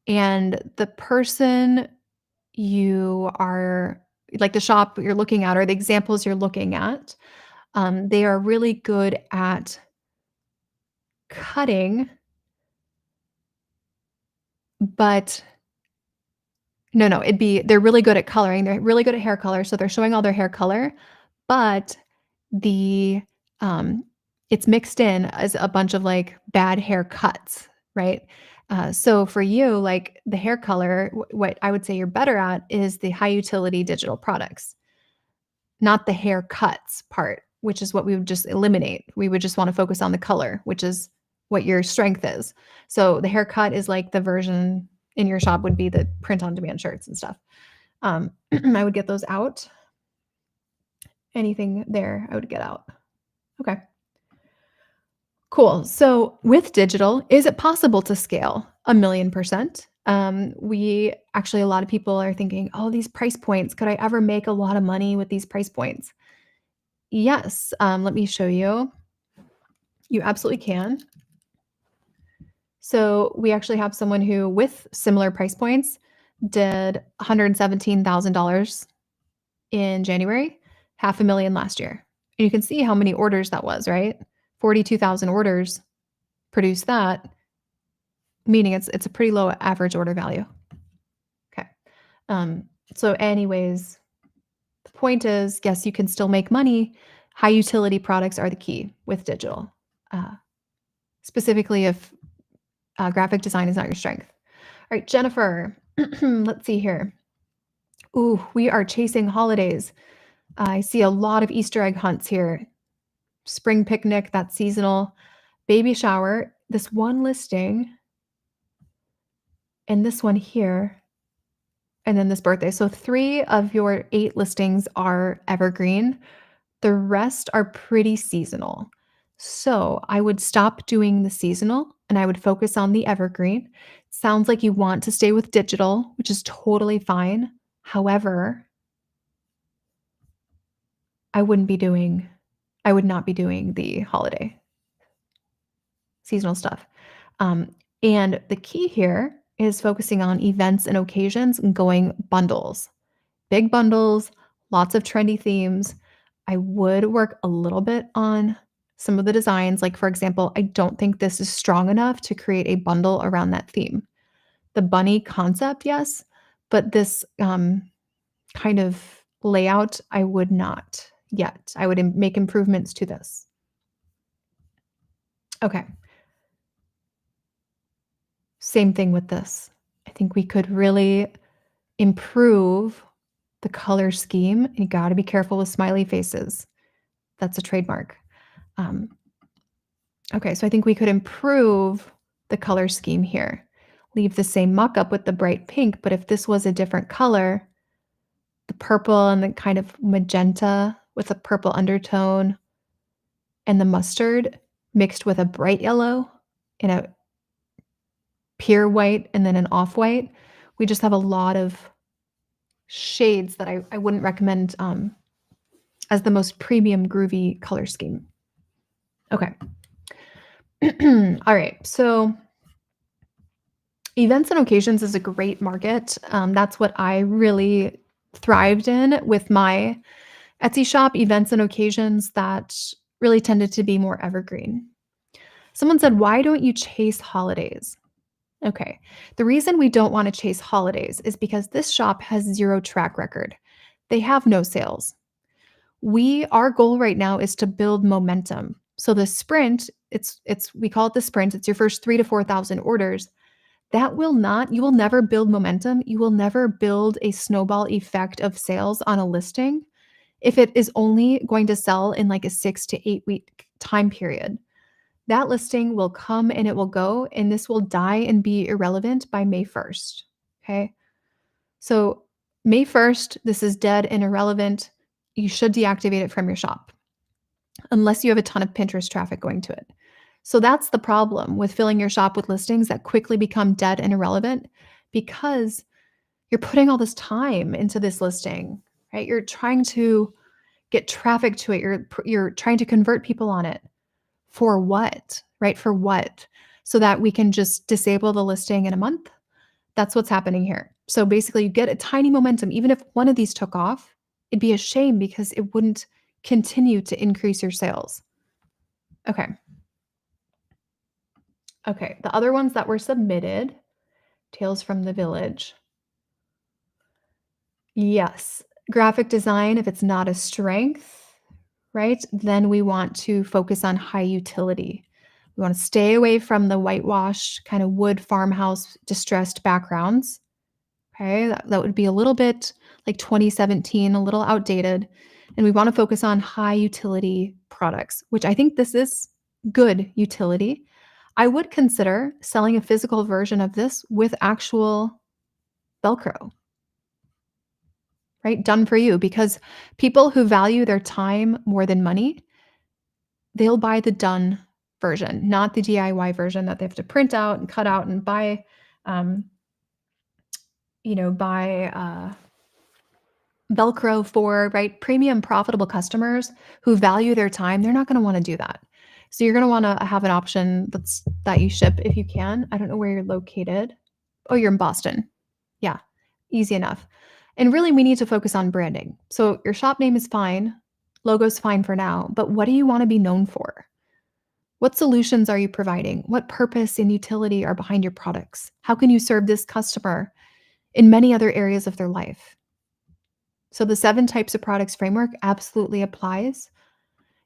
and the person you are like the shop you're looking at or the examples you're looking at, they are really good at cutting, but no, they're really good at coloring. They're really good at hair color, so they're showing all their hair color, but the it's mixed in as a bunch of like bad haircuts, right? So for you, like the hair color, what I would say you're better at is the high utility digital products, not the haircuts part, which is what we would just eliminate. We would just want to focus on the color, which is what your strength is. So the haircut is like the version in your shop would be the print on demand shirts and stuff. I would get those out. Anything there, I would get out. Okay. Cool. So with digital, is it possible to scale 1,000,000%? We actually, a lot of people are thinking, oh, these price points, could I ever make a lot of money with these price points? Yes. Let me show you. You absolutely can. So we actually have someone who, with similar price points, did $117,000 in January, 500,000 last year. And you can see how many orders that was, right? 42,000 orders produced that, meaning it's a pretty low average order value. Okay. So anyways, the point is, yes, you can still make money. High utility products are the key with digital, specifically if graphic design is not your strength. All right, Jennifer, let's see here. Ooh, we are chasing holidays. I see a lot of Easter egg hunts here. Spring picnic, that's seasonal. Baby shower, this one listing, and this one here, and then this birthday. So 3 of your 8 listings are evergreen. The rest are pretty seasonal. So I would stop doing the seasonal and I would focus on the evergreen. Sounds like you want to stay with digital, which is totally fine. However, I would not be doing the holiday seasonal stuff. And the key here is focusing on events and occasions and going bundles, big bundles, lots of trendy themes. I would work a little bit on some of the designs. Like, for example, I don't think this is strong enough to create a bundle around that theme. The bunny concept, yes, but this kind of layout, I would not yet. I would make improvements to this. Okay. Same thing with this. I think we could really improve the color scheme. You got to be careful with smiley faces. That's a trademark. Okay, so I think we could improve the color scheme here. Leave the same mock-up with the bright pink, but if this was a different color, the purple and the kind of magenta with a purple undertone and the mustard mixed with a bright yellow and a pure white and then an off-white, we just have a lot of shades that I wouldn't recommend as the most premium groovy color scheme. Okay. All right. So events and occasions is a great market. That's what I really thrived in with my Etsy shop, events and occasions that really tended to be more evergreen. Someone said, why don't you chase holidays? Okay. The reason we don't want to chase holidays is because this shop has 0 track record. They have no sales. Our goal right now is to build momentum. So the sprint, we call it the sprint. It's your first 3,000 to 4,000 orders. You will never build momentum. You will never build a snowball effect of sales on a listing if it is only going to sell in like a 6 to 8 week time period. That listing will come and it will go, and this will die and be irrelevant by May 1st. Okay. So May 1st, this is dead and irrelevant. You should deactivate it from your shop unless you have a ton of Pinterest traffic going to it. So that's the problem with filling your shop with listings that quickly become dead and irrelevant because you're putting all this time into this listing, right? You're trying to get traffic to it. You're trying to convert people on it. For what, right? For what? So that we can just disable the listing in a month? That's what's happening here. So basically, you get a tiny momentum. Even if one of these took off, it'd be a shame because it wouldn't continue to increase your sales. Okay. Okay. The other ones that were submitted, Tales from the Village. Yes. Graphic design, if it's not a strength, right? Then we want to focus on high utility. We want to stay away from the whitewashed kind of wood farmhouse distressed backgrounds. Okay, that would be a little bit like 2017, a little outdated. And we want to focus on high utility products, which I think this is good utility. I would consider selling a physical version of this with actual Velcro, right? Done for you, because people who value their time more than money, they'll buy the done version, not the DIY version that they have to print out and cut out and buy, um, buy Velcro for, right? Premium profitable customers who value their time, they're not going to want to do that. So you're going to want to have an option that you ship if you can. I don't know where you're located. Oh, you're in Boston. Yeah, easy enough. And really, we need to focus on branding. So your shop name is fine, logo's fine for now, but what do you want to be known for? What solutions are you providing? What purpose and utility are behind your products? How can you serve this customer in many other areas of their life? So the 7 types of products framework absolutely applies.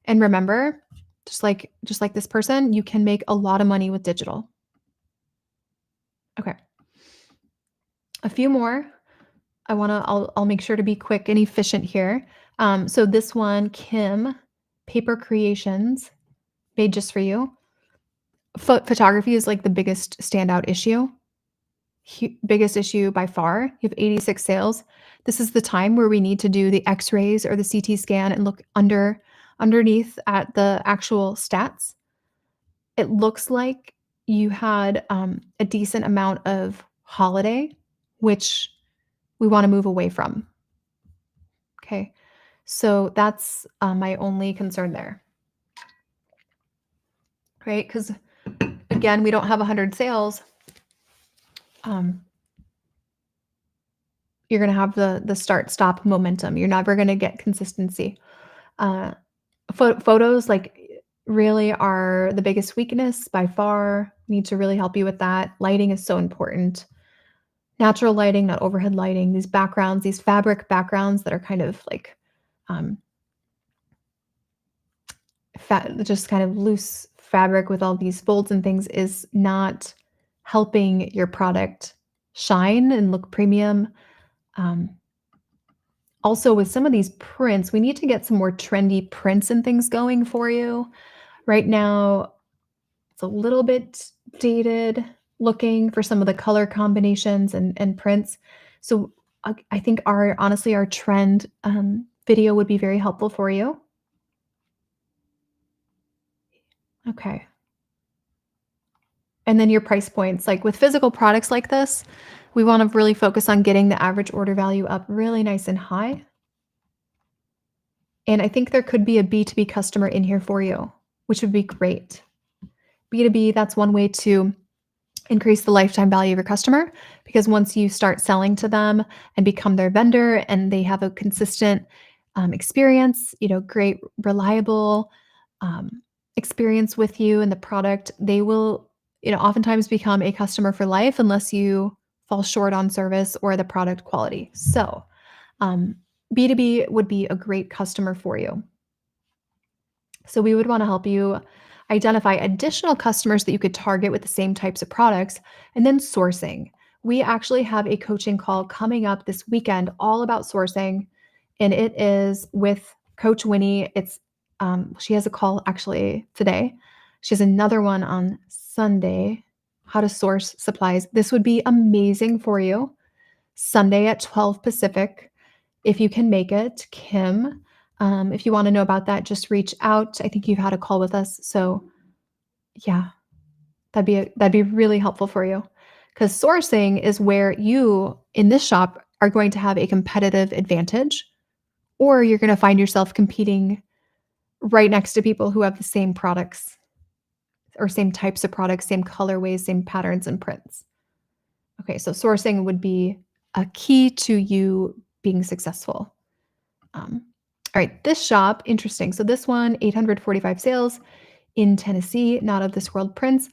And remember, just like this person, you can make a lot of money with digital. Okay. A few more. I'll make sure to be quick and efficient here. So this one, Kim, Paper Creations, made just for you. Photography is like the biggest standout issue. Biggest issue by far. You have 86 sales. This is the time where we need to do the x-rays or the CT scan and look underneath at the actual stats. It looks like you had a decent amount of holiday, which we want to move away from. Okay, so that's my only concern there, right? Because again, we don't have 100 sales. You're going to have the start-stop momentum. You're never going to get consistency. Photos really are the biggest weakness by far. We need to really help you with that. Lighting is so important. Natural lighting, not overhead lighting. These backgrounds, these fabric backgrounds that are kind of like just kind of loose fabric with all these folds and things is not helping your product shine and look premium. Also, with some of these prints, we need to get some more trendy prints and things going for you. Right now, it's a little bit dated looking for some of the color combinations and prints. So I think honestly, our trend video would be very helpful for you. Okay. And then your price points, like with physical products like this, we want to really focus on getting the average order value up really nice and high. And I think there could be a B2B customer in here for you, which would be great. B2B, that's one way to increase the lifetime value of your customer, because once you start selling to them and become their vendor and they have a consistent experience, great, reliable experience with you and the product, they will, oftentimes become a customer for life unless you fall short on service or the product quality. So B2B would be a great customer for you. So we would want to help you identify additional customers that you could target with the same types of products, and then sourcing. We actually have a coaching call coming up this weekend all about sourcing, and it is with Coach Winnie. She has a call actually today. She has another one on Sunday, how to source supplies. This would be amazing for you. Sunday at 12 Pacific, if you can make it. Kim, if you want to know about that, just reach out. I think you've had a call with us. So yeah, that'd be really helpful for you, because sourcing is where you in this shop are going to have a competitive advantage, or you're going to find yourself competing right next to people who have the same products or same types of products, same colorways, same patterns and prints. Okay, so sourcing would be a key to you being successful. All right, this shop, interesting. So this one, 845 sales in Tennessee, not of this world prints.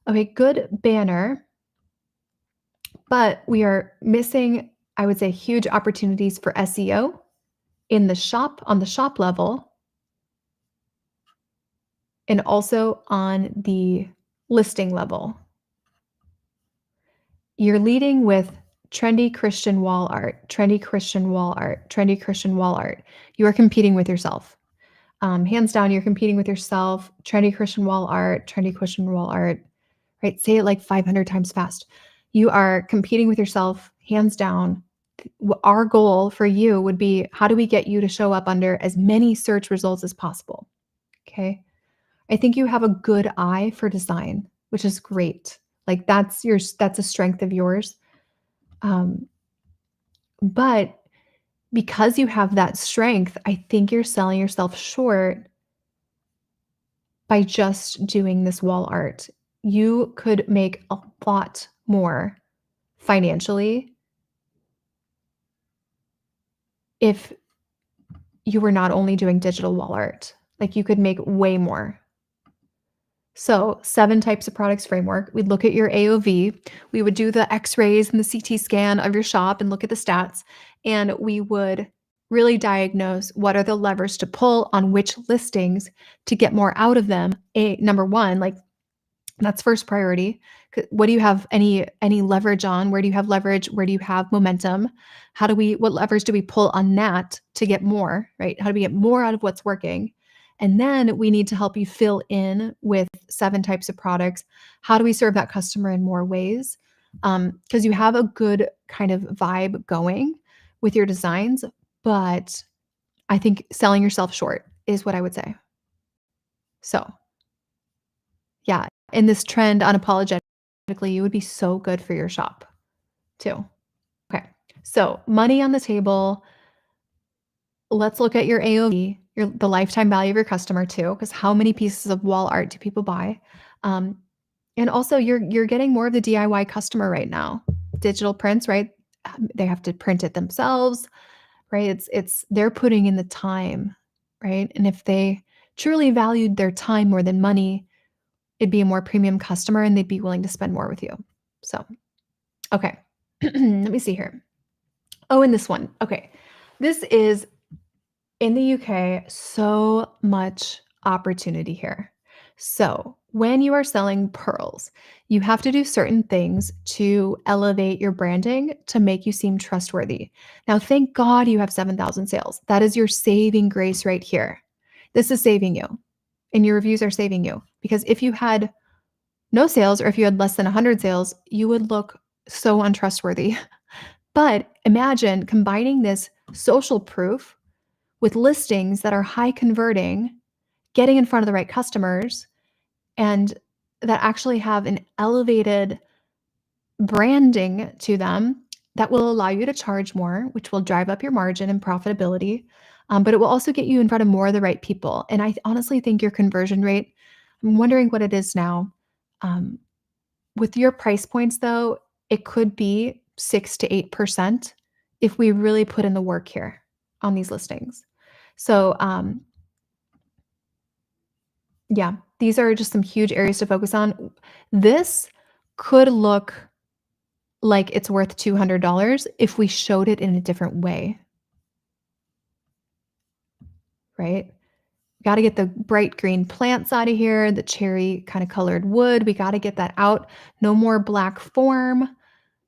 Okay, good banner, but we are missing, I would say, huge opportunities for SEO in the shop, on the shop level, and also on the listing level. You're leading with trendy Christian wall art, trendy Christian wall art, trendy Christian wall art. You are competing with yourself. Hands down, you're competing with yourself. Trendy Christian wall art, trendy Christian wall art, right? Say it like 500 times fast. You are competing with yourself, hands down. Our goal for you would be, how do we get you to show up under as many search results as possible? Okay. I think you have a good eye for design, which is great. Like that's a strength of yours. But because you have that strength, I think you're selling yourself short by just doing this wall art. You could make a lot more financially if you were not only doing digital wall art. Like you could make way more. So 7 types of products framework. We'd look at your AOV. We would do the x-rays and the CT scan of your shop and look at the stats. And we would really diagnose what are the levers to pull on which listings to get more out of them. Number one, like that's first priority. What do you have any leverage on? Where do you have leverage? Where do you have momentum? What levers do we pull on that to get more, right? How do we get more out of what's working? And then we need to help you fill in with 7 types of products. How do we serve that customer in more ways? Because you have a good kind of vibe going with your designs, but I think selling yourself short is what I would say. So yeah, in this trend, unapologetically, you would be so good for your shop too. Okay, so money on the table. Let's look at your AOV, the lifetime value of your customer too, because how many pieces of wall art do people buy? And also, you're getting more of the DIY customer right now. Digital prints, right? They have to print it themselves, right? They're putting in the time, right? And if they truly valued their time more than money, it'd be a more premium customer and they'd be willing to spend more with you. So, okay, let me see here. Oh, and this one. Okay, this is in the UK, so much opportunity here. So, when you are selling pearls, you have to do certain things to elevate your branding to make you seem trustworthy. Now, thank God you have 7,000 sales. That is your saving grace right here. This is saving you, and your reviews are saving you. Because if you had no sales or if you had less than 100 sales, you would look so untrustworthy. But imagine combining this social proof with listings that are high converting, getting in front of the right customers, and that actually have an elevated branding to them that will allow you to charge more, which will drive up your margin and profitability. But it will also get you in front of more of the right people. And I honestly think your conversion rate, I'm wondering what it is now. With your price points, though, it could be 6 to 8% if we really put in the work here on these listings. So, yeah, these are just some huge areas to focus on. This could look like it's worth $200 if we showed it in a different way, right? Got to get the bright green plants out of here, the cherry kind of colored wood. We got to get that out. No more black form,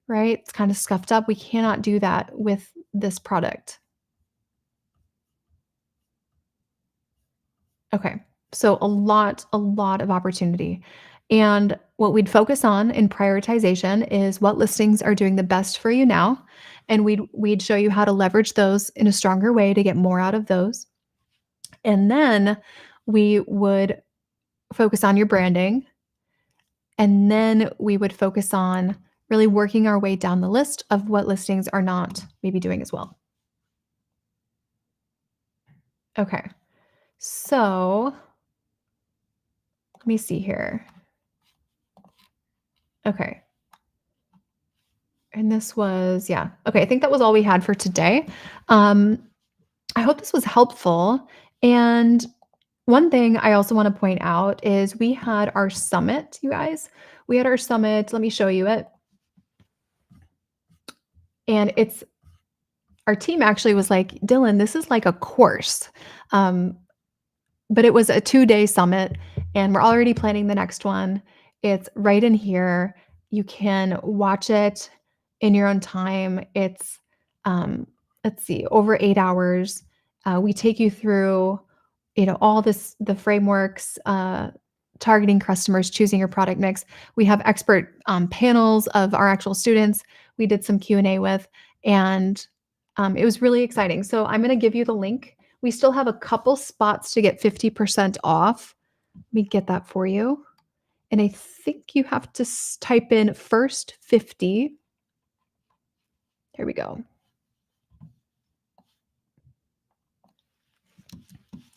right? It's kind of scuffed up. We cannot do that with this product. Okay. So a lot of opportunity. And what we'd focus on in prioritization is what listings are doing the best for you now. And we'd show you how to leverage those in a stronger way to get more out of those. And then we would focus on your branding. And then we would focus on really working our way down the list of what listings are not maybe doing as well. Okay. So let me see here. Okay. And this was, yeah. Okay, I think that was all we had for today. Um, I hope this was helpful. And one thing I also want to point out is we had our summit, you guys. We had our summit. Let me show you it. And it's our team actually was like, Dylan, this is like a course. Um, but it was a 2-day summit, and we're already planning the next one. It's right in here. You can watch it in your own time. It's, let's see, over 8 hours. We take you through, all the frameworks, targeting customers, choosing your product mix. We have expert panels of our actual students. We did some Q&A with, and it was really exciting. So I'm going to give you the link. We still have a couple spots to get 50% off. Let me get that for you. And I think you have to type in first 50. Here we go.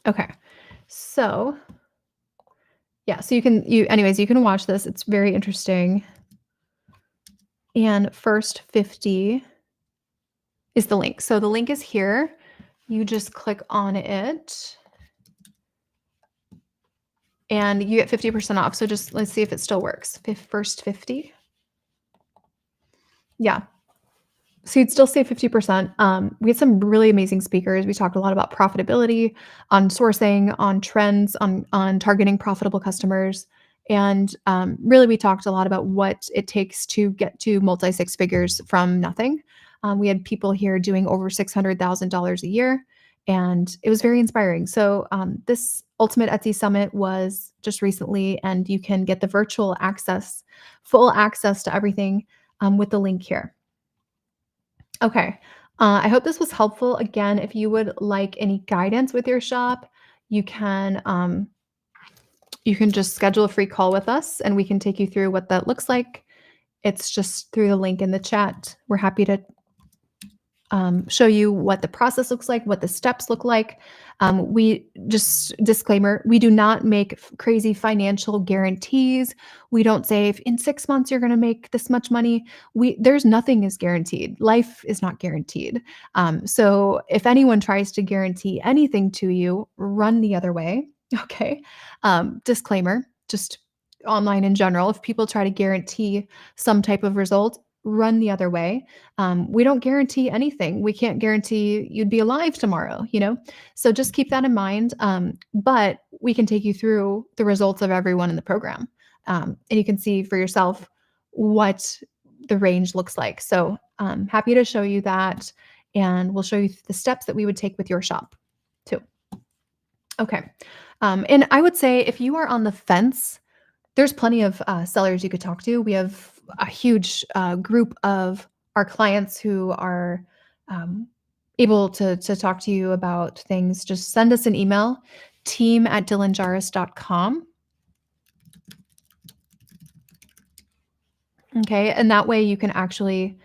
Okay. So yeah, so you can watch this. It's very interesting. And first 50 is the link. So the link is here. You just click on it and you get 50% off. So just let's see if it still works. First 50. Yeah. So you'd still save 50%. We had some really amazing speakers. We talked a lot about profitability, on sourcing, on trends, on targeting profitable customers. And really, we talked a lot about what it takes to get to multi six figures from nothing. We had people here doing over $600,000 a year, and it was very inspiring. So this Ultimate Etsy Summit was just recently, and you can get the virtual access, full access to everything with the link here. Okay. I hope this was helpful. Again, if you would like any guidance with your shop, you can just schedule a free call with us and we can take you through what that looks like. It's just through the link in the chat. We're happy to show you what the process looks like, what the steps look like. We just disclaimer, we do not make crazy financial guarantees. We don't say if in 6 months you're going to make this much money. There's nothing is guaranteed. Life is not guaranteed. So if anyone tries to guarantee anything to you, run the other way. Okay. Disclaimer, just online in general, if people try to guarantee some type of result, run the other way. We don't guarantee anything. We can't guarantee you'd be alive tomorrow. So just keep that in mind. But we can take you through the results of everyone in the program. And you can see for yourself what the range looks like. So happy to show you that. And we'll show you the steps that we would take with your shop too. Okay. And I would say if you are on the fence, there's plenty of sellers you could talk to. We have a huge group of our clients who are able to talk to you about things. Just send us an email, team@dylanjarris.com. Okay, and that way you can actually,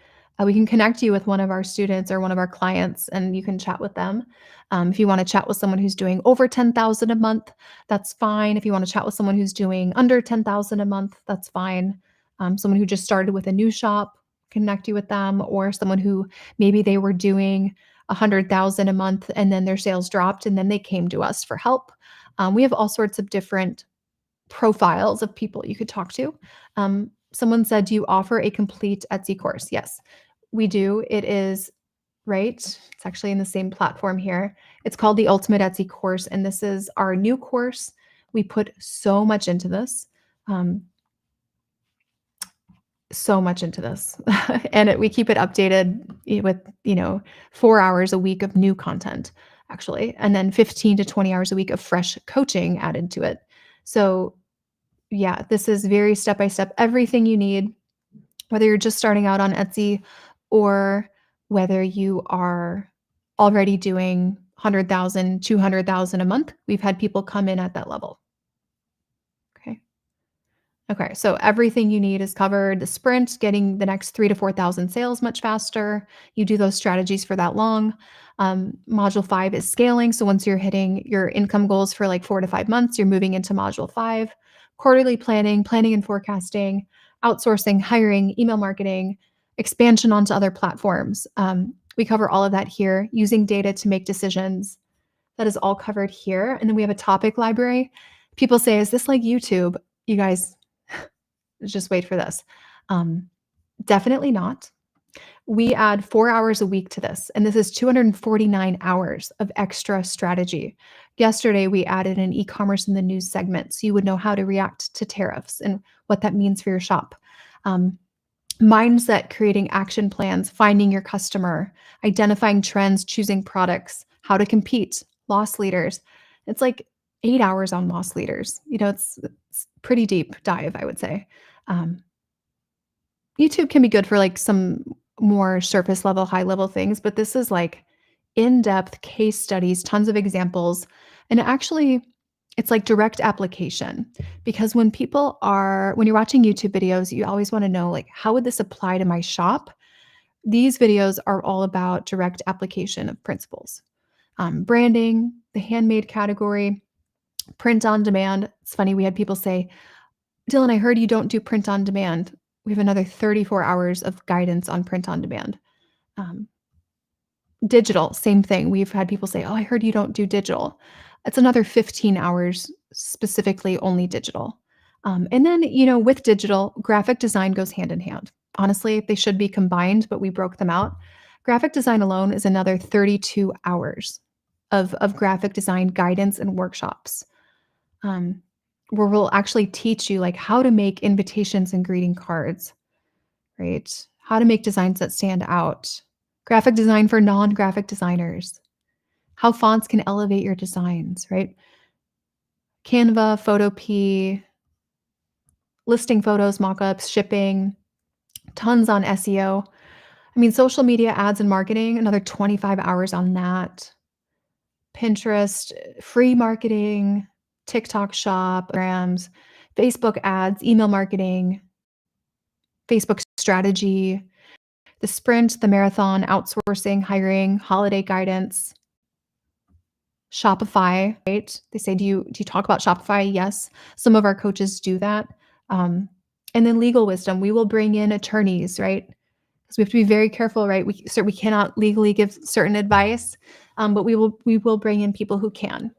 we can connect you with one of our students or one of our clients, and you can chat with them. If you want to chat with someone who's doing over 10,000 a month, that's fine. If you want to chat with someone who's doing under 10,000 a month, that's fine. Someone who just started with a new shop, connect you with them, or someone who maybe they were doing 100,000 a month and then their sales dropped and then they came to us for help. We have all sorts of different profiles of people you could talk to. Someone said, do you offer a complete Etsy course? Yes, we do. It is right. It's actually in the same platform here. It's called the Ultimate Etsy course. And this is our new course. We put so much into this. So much into this. And we keep it updated with, 4 hours a week of new content, actually. And then 15 to 20 hours a week of fresh coaching added to it. So yeah, this is very step-by-step, everything you need, whether you're just starting out on Etsy or whether you are already doing 100,000, 200,000 a month. We've had people come in at that level. Okay, so everything you need is covered. The sprint, getting the next 3,000 to 4,000 sales much faster. You do those strategies for that long. Module 5 is scaling. So once you're hitting your income goals for like 4 to 5 months, you're moving into module 5. Quarterly planning and forecasting. outsourcing, hiring, email marketing, expansion onto other platforms. We cover all of that here, using data to make decisions. That is all covered here. And then we have a topic library. People say, is this like YouTube? You guys, just wait for this. Definitely not. We add 4 hours a week to this, and this is 249 hours of extra strategy. Yesterday, we added an e-commerce in the news segment, so you would know how to react to tariffs and what that means for your shop. Mindset, creating action plans, finding your customer, identifying trends, choosing products, how to compete, loss leaders. It's like 8 hours on loss leaders. It's pretty deep dive, I would say. YouTube can be good for like some more surface level, high level things, but this is like in-depth case studies, tons of examples. And actually, it's like direct application, because when you're watching YouTube videos, you always want to know, like, how would this apply to my shop? These videos are all about direct application of principles. Branding, the handmade category, print on demand. It's funny, we had people say, Dylan, I heard you don't do print on demand. We have another 34 hours of guidance on print on demand. Digital, same thing. We've had people say, oh, I heard you don't do digital. It's another 15 hours, specifically only digital. And then, with digital, graphic design goes hand in hand. Honestly, they should be combined, but we broke them out. Graphic design alone is another 32 hours of graphic design guidance and workshops, where we'll actually teach you like how to make invitations and greeting cards, right? How to make designs that stand out. Graphic design for non-graphic designers. How fonts can elevate your designs, right? Canva, Photopea, listing photos, mockups, shipping, tons on SEO. I mean, social media ads and marketing, another 25 hours on that. Pinterest, free marketing, TikTok shop, programs, Facebook ads, email marketing, Facebook strategy, the sprint, the marathon, outsourcing, hiring, holiday guidance, Shopify, right? They say, do you talk about Shopify? Yes. Some of our coaches do that. And then legal wisdom, we will bring in attorneys, right? Because we have to be very careful, right? We cannot legally give certain advice, but we will bring in people who can.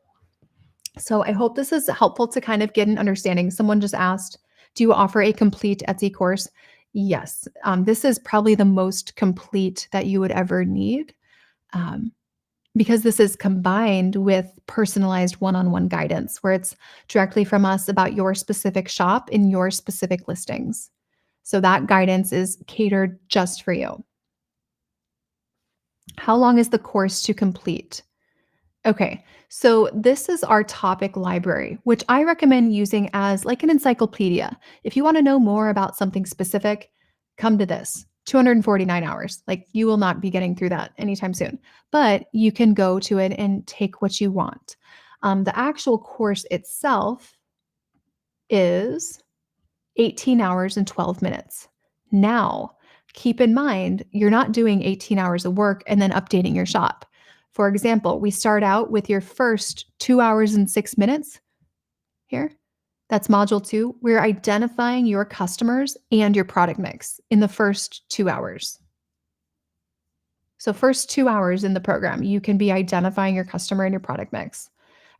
So I hope this is helpful to kind of get an understanding. Someone just asked, do you offer a complete Etsy course? Yes. This is probably the most complete that you would ever need, because this is combined with personalized one-on-one guidance, where it's directly from us about your specific shop and your specific listings. So that guidance is catered just for you. How long is the course to complete? Okay, so this is our topic library, which I recommend using as like an encyclopedia. If you want to know more about something specific, come to this. 249 hours. Like, you will not be getting through that anytime soon, but you can go to it and take what you want. The actual course itself is 18 hours and 12 minutes. Now, keep in mind, you're not doing 18 hours of work and then updating your shop. For example, we start out with your first 2 hours and 6 minutes here. That's module 2. We're identifying your customers and your product mix in the first 2 hours. So first 2 hours in the program, you can be identifying your customer and your product mix.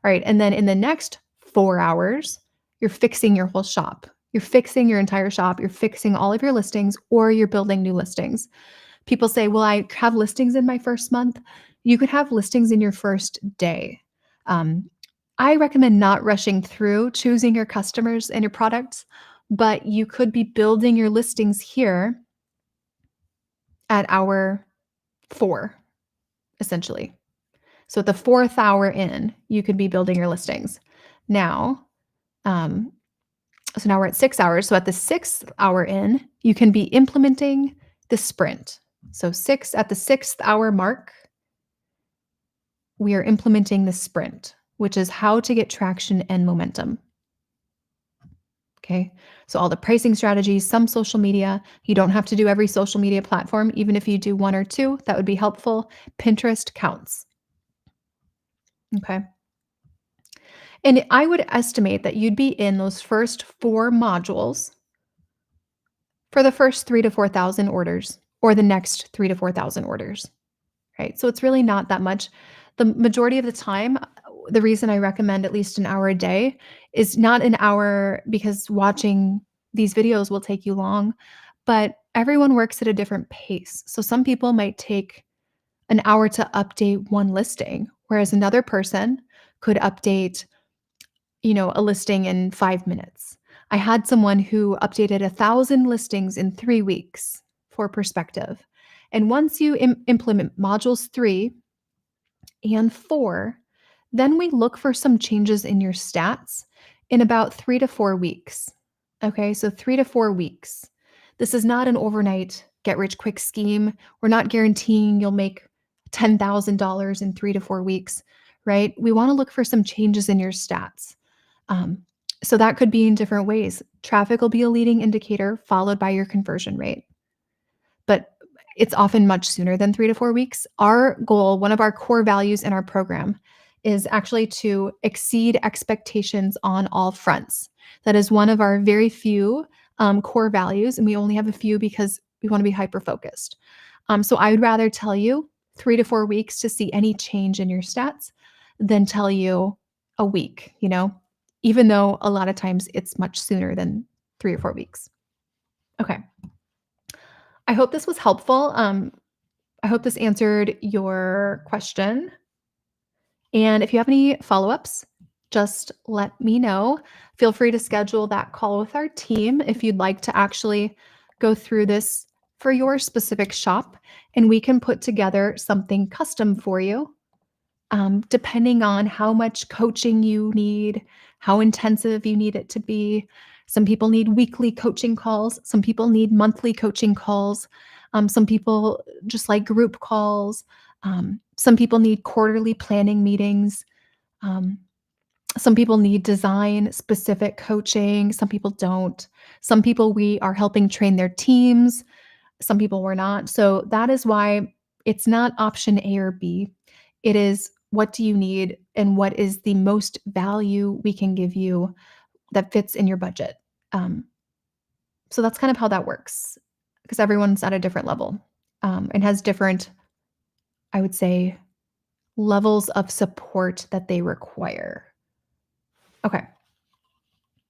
All right, and then in the next 4 hours, you're fixing your whole shop. You're fixing your entire shop. You're fixing all of your listings, or you're building new listings. People say, well, I have listings in my first month. You could have listings in your first day. I recommend not rushing through choosing your customers and your products, but you could be building your listings here at hour 4, essentially. So at the 4th hour in, you could be building your listings. Now, so now we're at 6 hours. So at the 6th hour in, you can be implementing the sprint. So at the 6th hour mark, we are implementing the sprint, which is how to get traction and momentum. Okay, so all the pricing strategies, some social media. You don't have to do every social media platform. Even if you do 1 or 2, that would be helpful. Pinterest counts. Okay. And I would estimate that you'd be in those first 4 modules for the first 3 to 4,000 orders or the next 3 to 4,000 orders, right? So it's really not that much. The majority of the time, the reason I recommend at least an hour a day is not an hour because watching these videos will take you long, but everyone works at a different pace. So some people might take an hour to update one listing, whereas another person could update, a listing in 5 minutes. I had someone who updated 1,000 listings in 3 weeks for perspective. And once you implement modules 3 and 4, then we look for some changes in your stats in about 3 to 4 weeks. Okay, so 3 to 4 weeks. This is not an overnight get rich quick scheme. We're not guaranteeing you'll make $10,000 in 3 to 4 weeks, right? We want to look for some changes in your stats. Um, so that could be in different ways. Traffic will be a leading indicator, followed by your conversion rate. But it's often much sooner than 3 to 4 weeks. Our goal, one of our core values in our program, is actually to exceed expectations on all fronts. That is one of our very few core values, and we only have a few because we want to be hyper-focused. So I would rather tell you 3 to 4 weeks to see any change in your stats than tell you a week, even though a lot of times it's much sooner than 3 or 4 weeks. Okay. I hope this was helpful. I hope this answered your question. And if you have any follow-ups, just let me know. Feel free to schedule that call with our team if you'd like to actually go through this for your specific shop, and we can put together something custom for you, depending on how much coaching you need, how intensive you need it to be. Some people need weekly coaching calls. Some people need monthly coaching calls. Some people just like group calls. Some people need quarterly planning meetings. Some people need design-specific coaching. Some people don't. Some people we are helping train their teams. Some people we're not. So that is why it's not option A or B. It is what do you need and what is the most value we can give you that fits in your budget. So that's kind of how that works because everyone's at a different level and has different, I would say, levels of support that they require. Okay.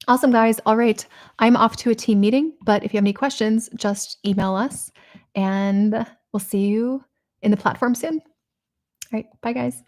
Awesome, guys. All right. I'm off to a team meeting, but if you have any questions, just email us and we'll see you in the platform soon. All right. Bye, guys.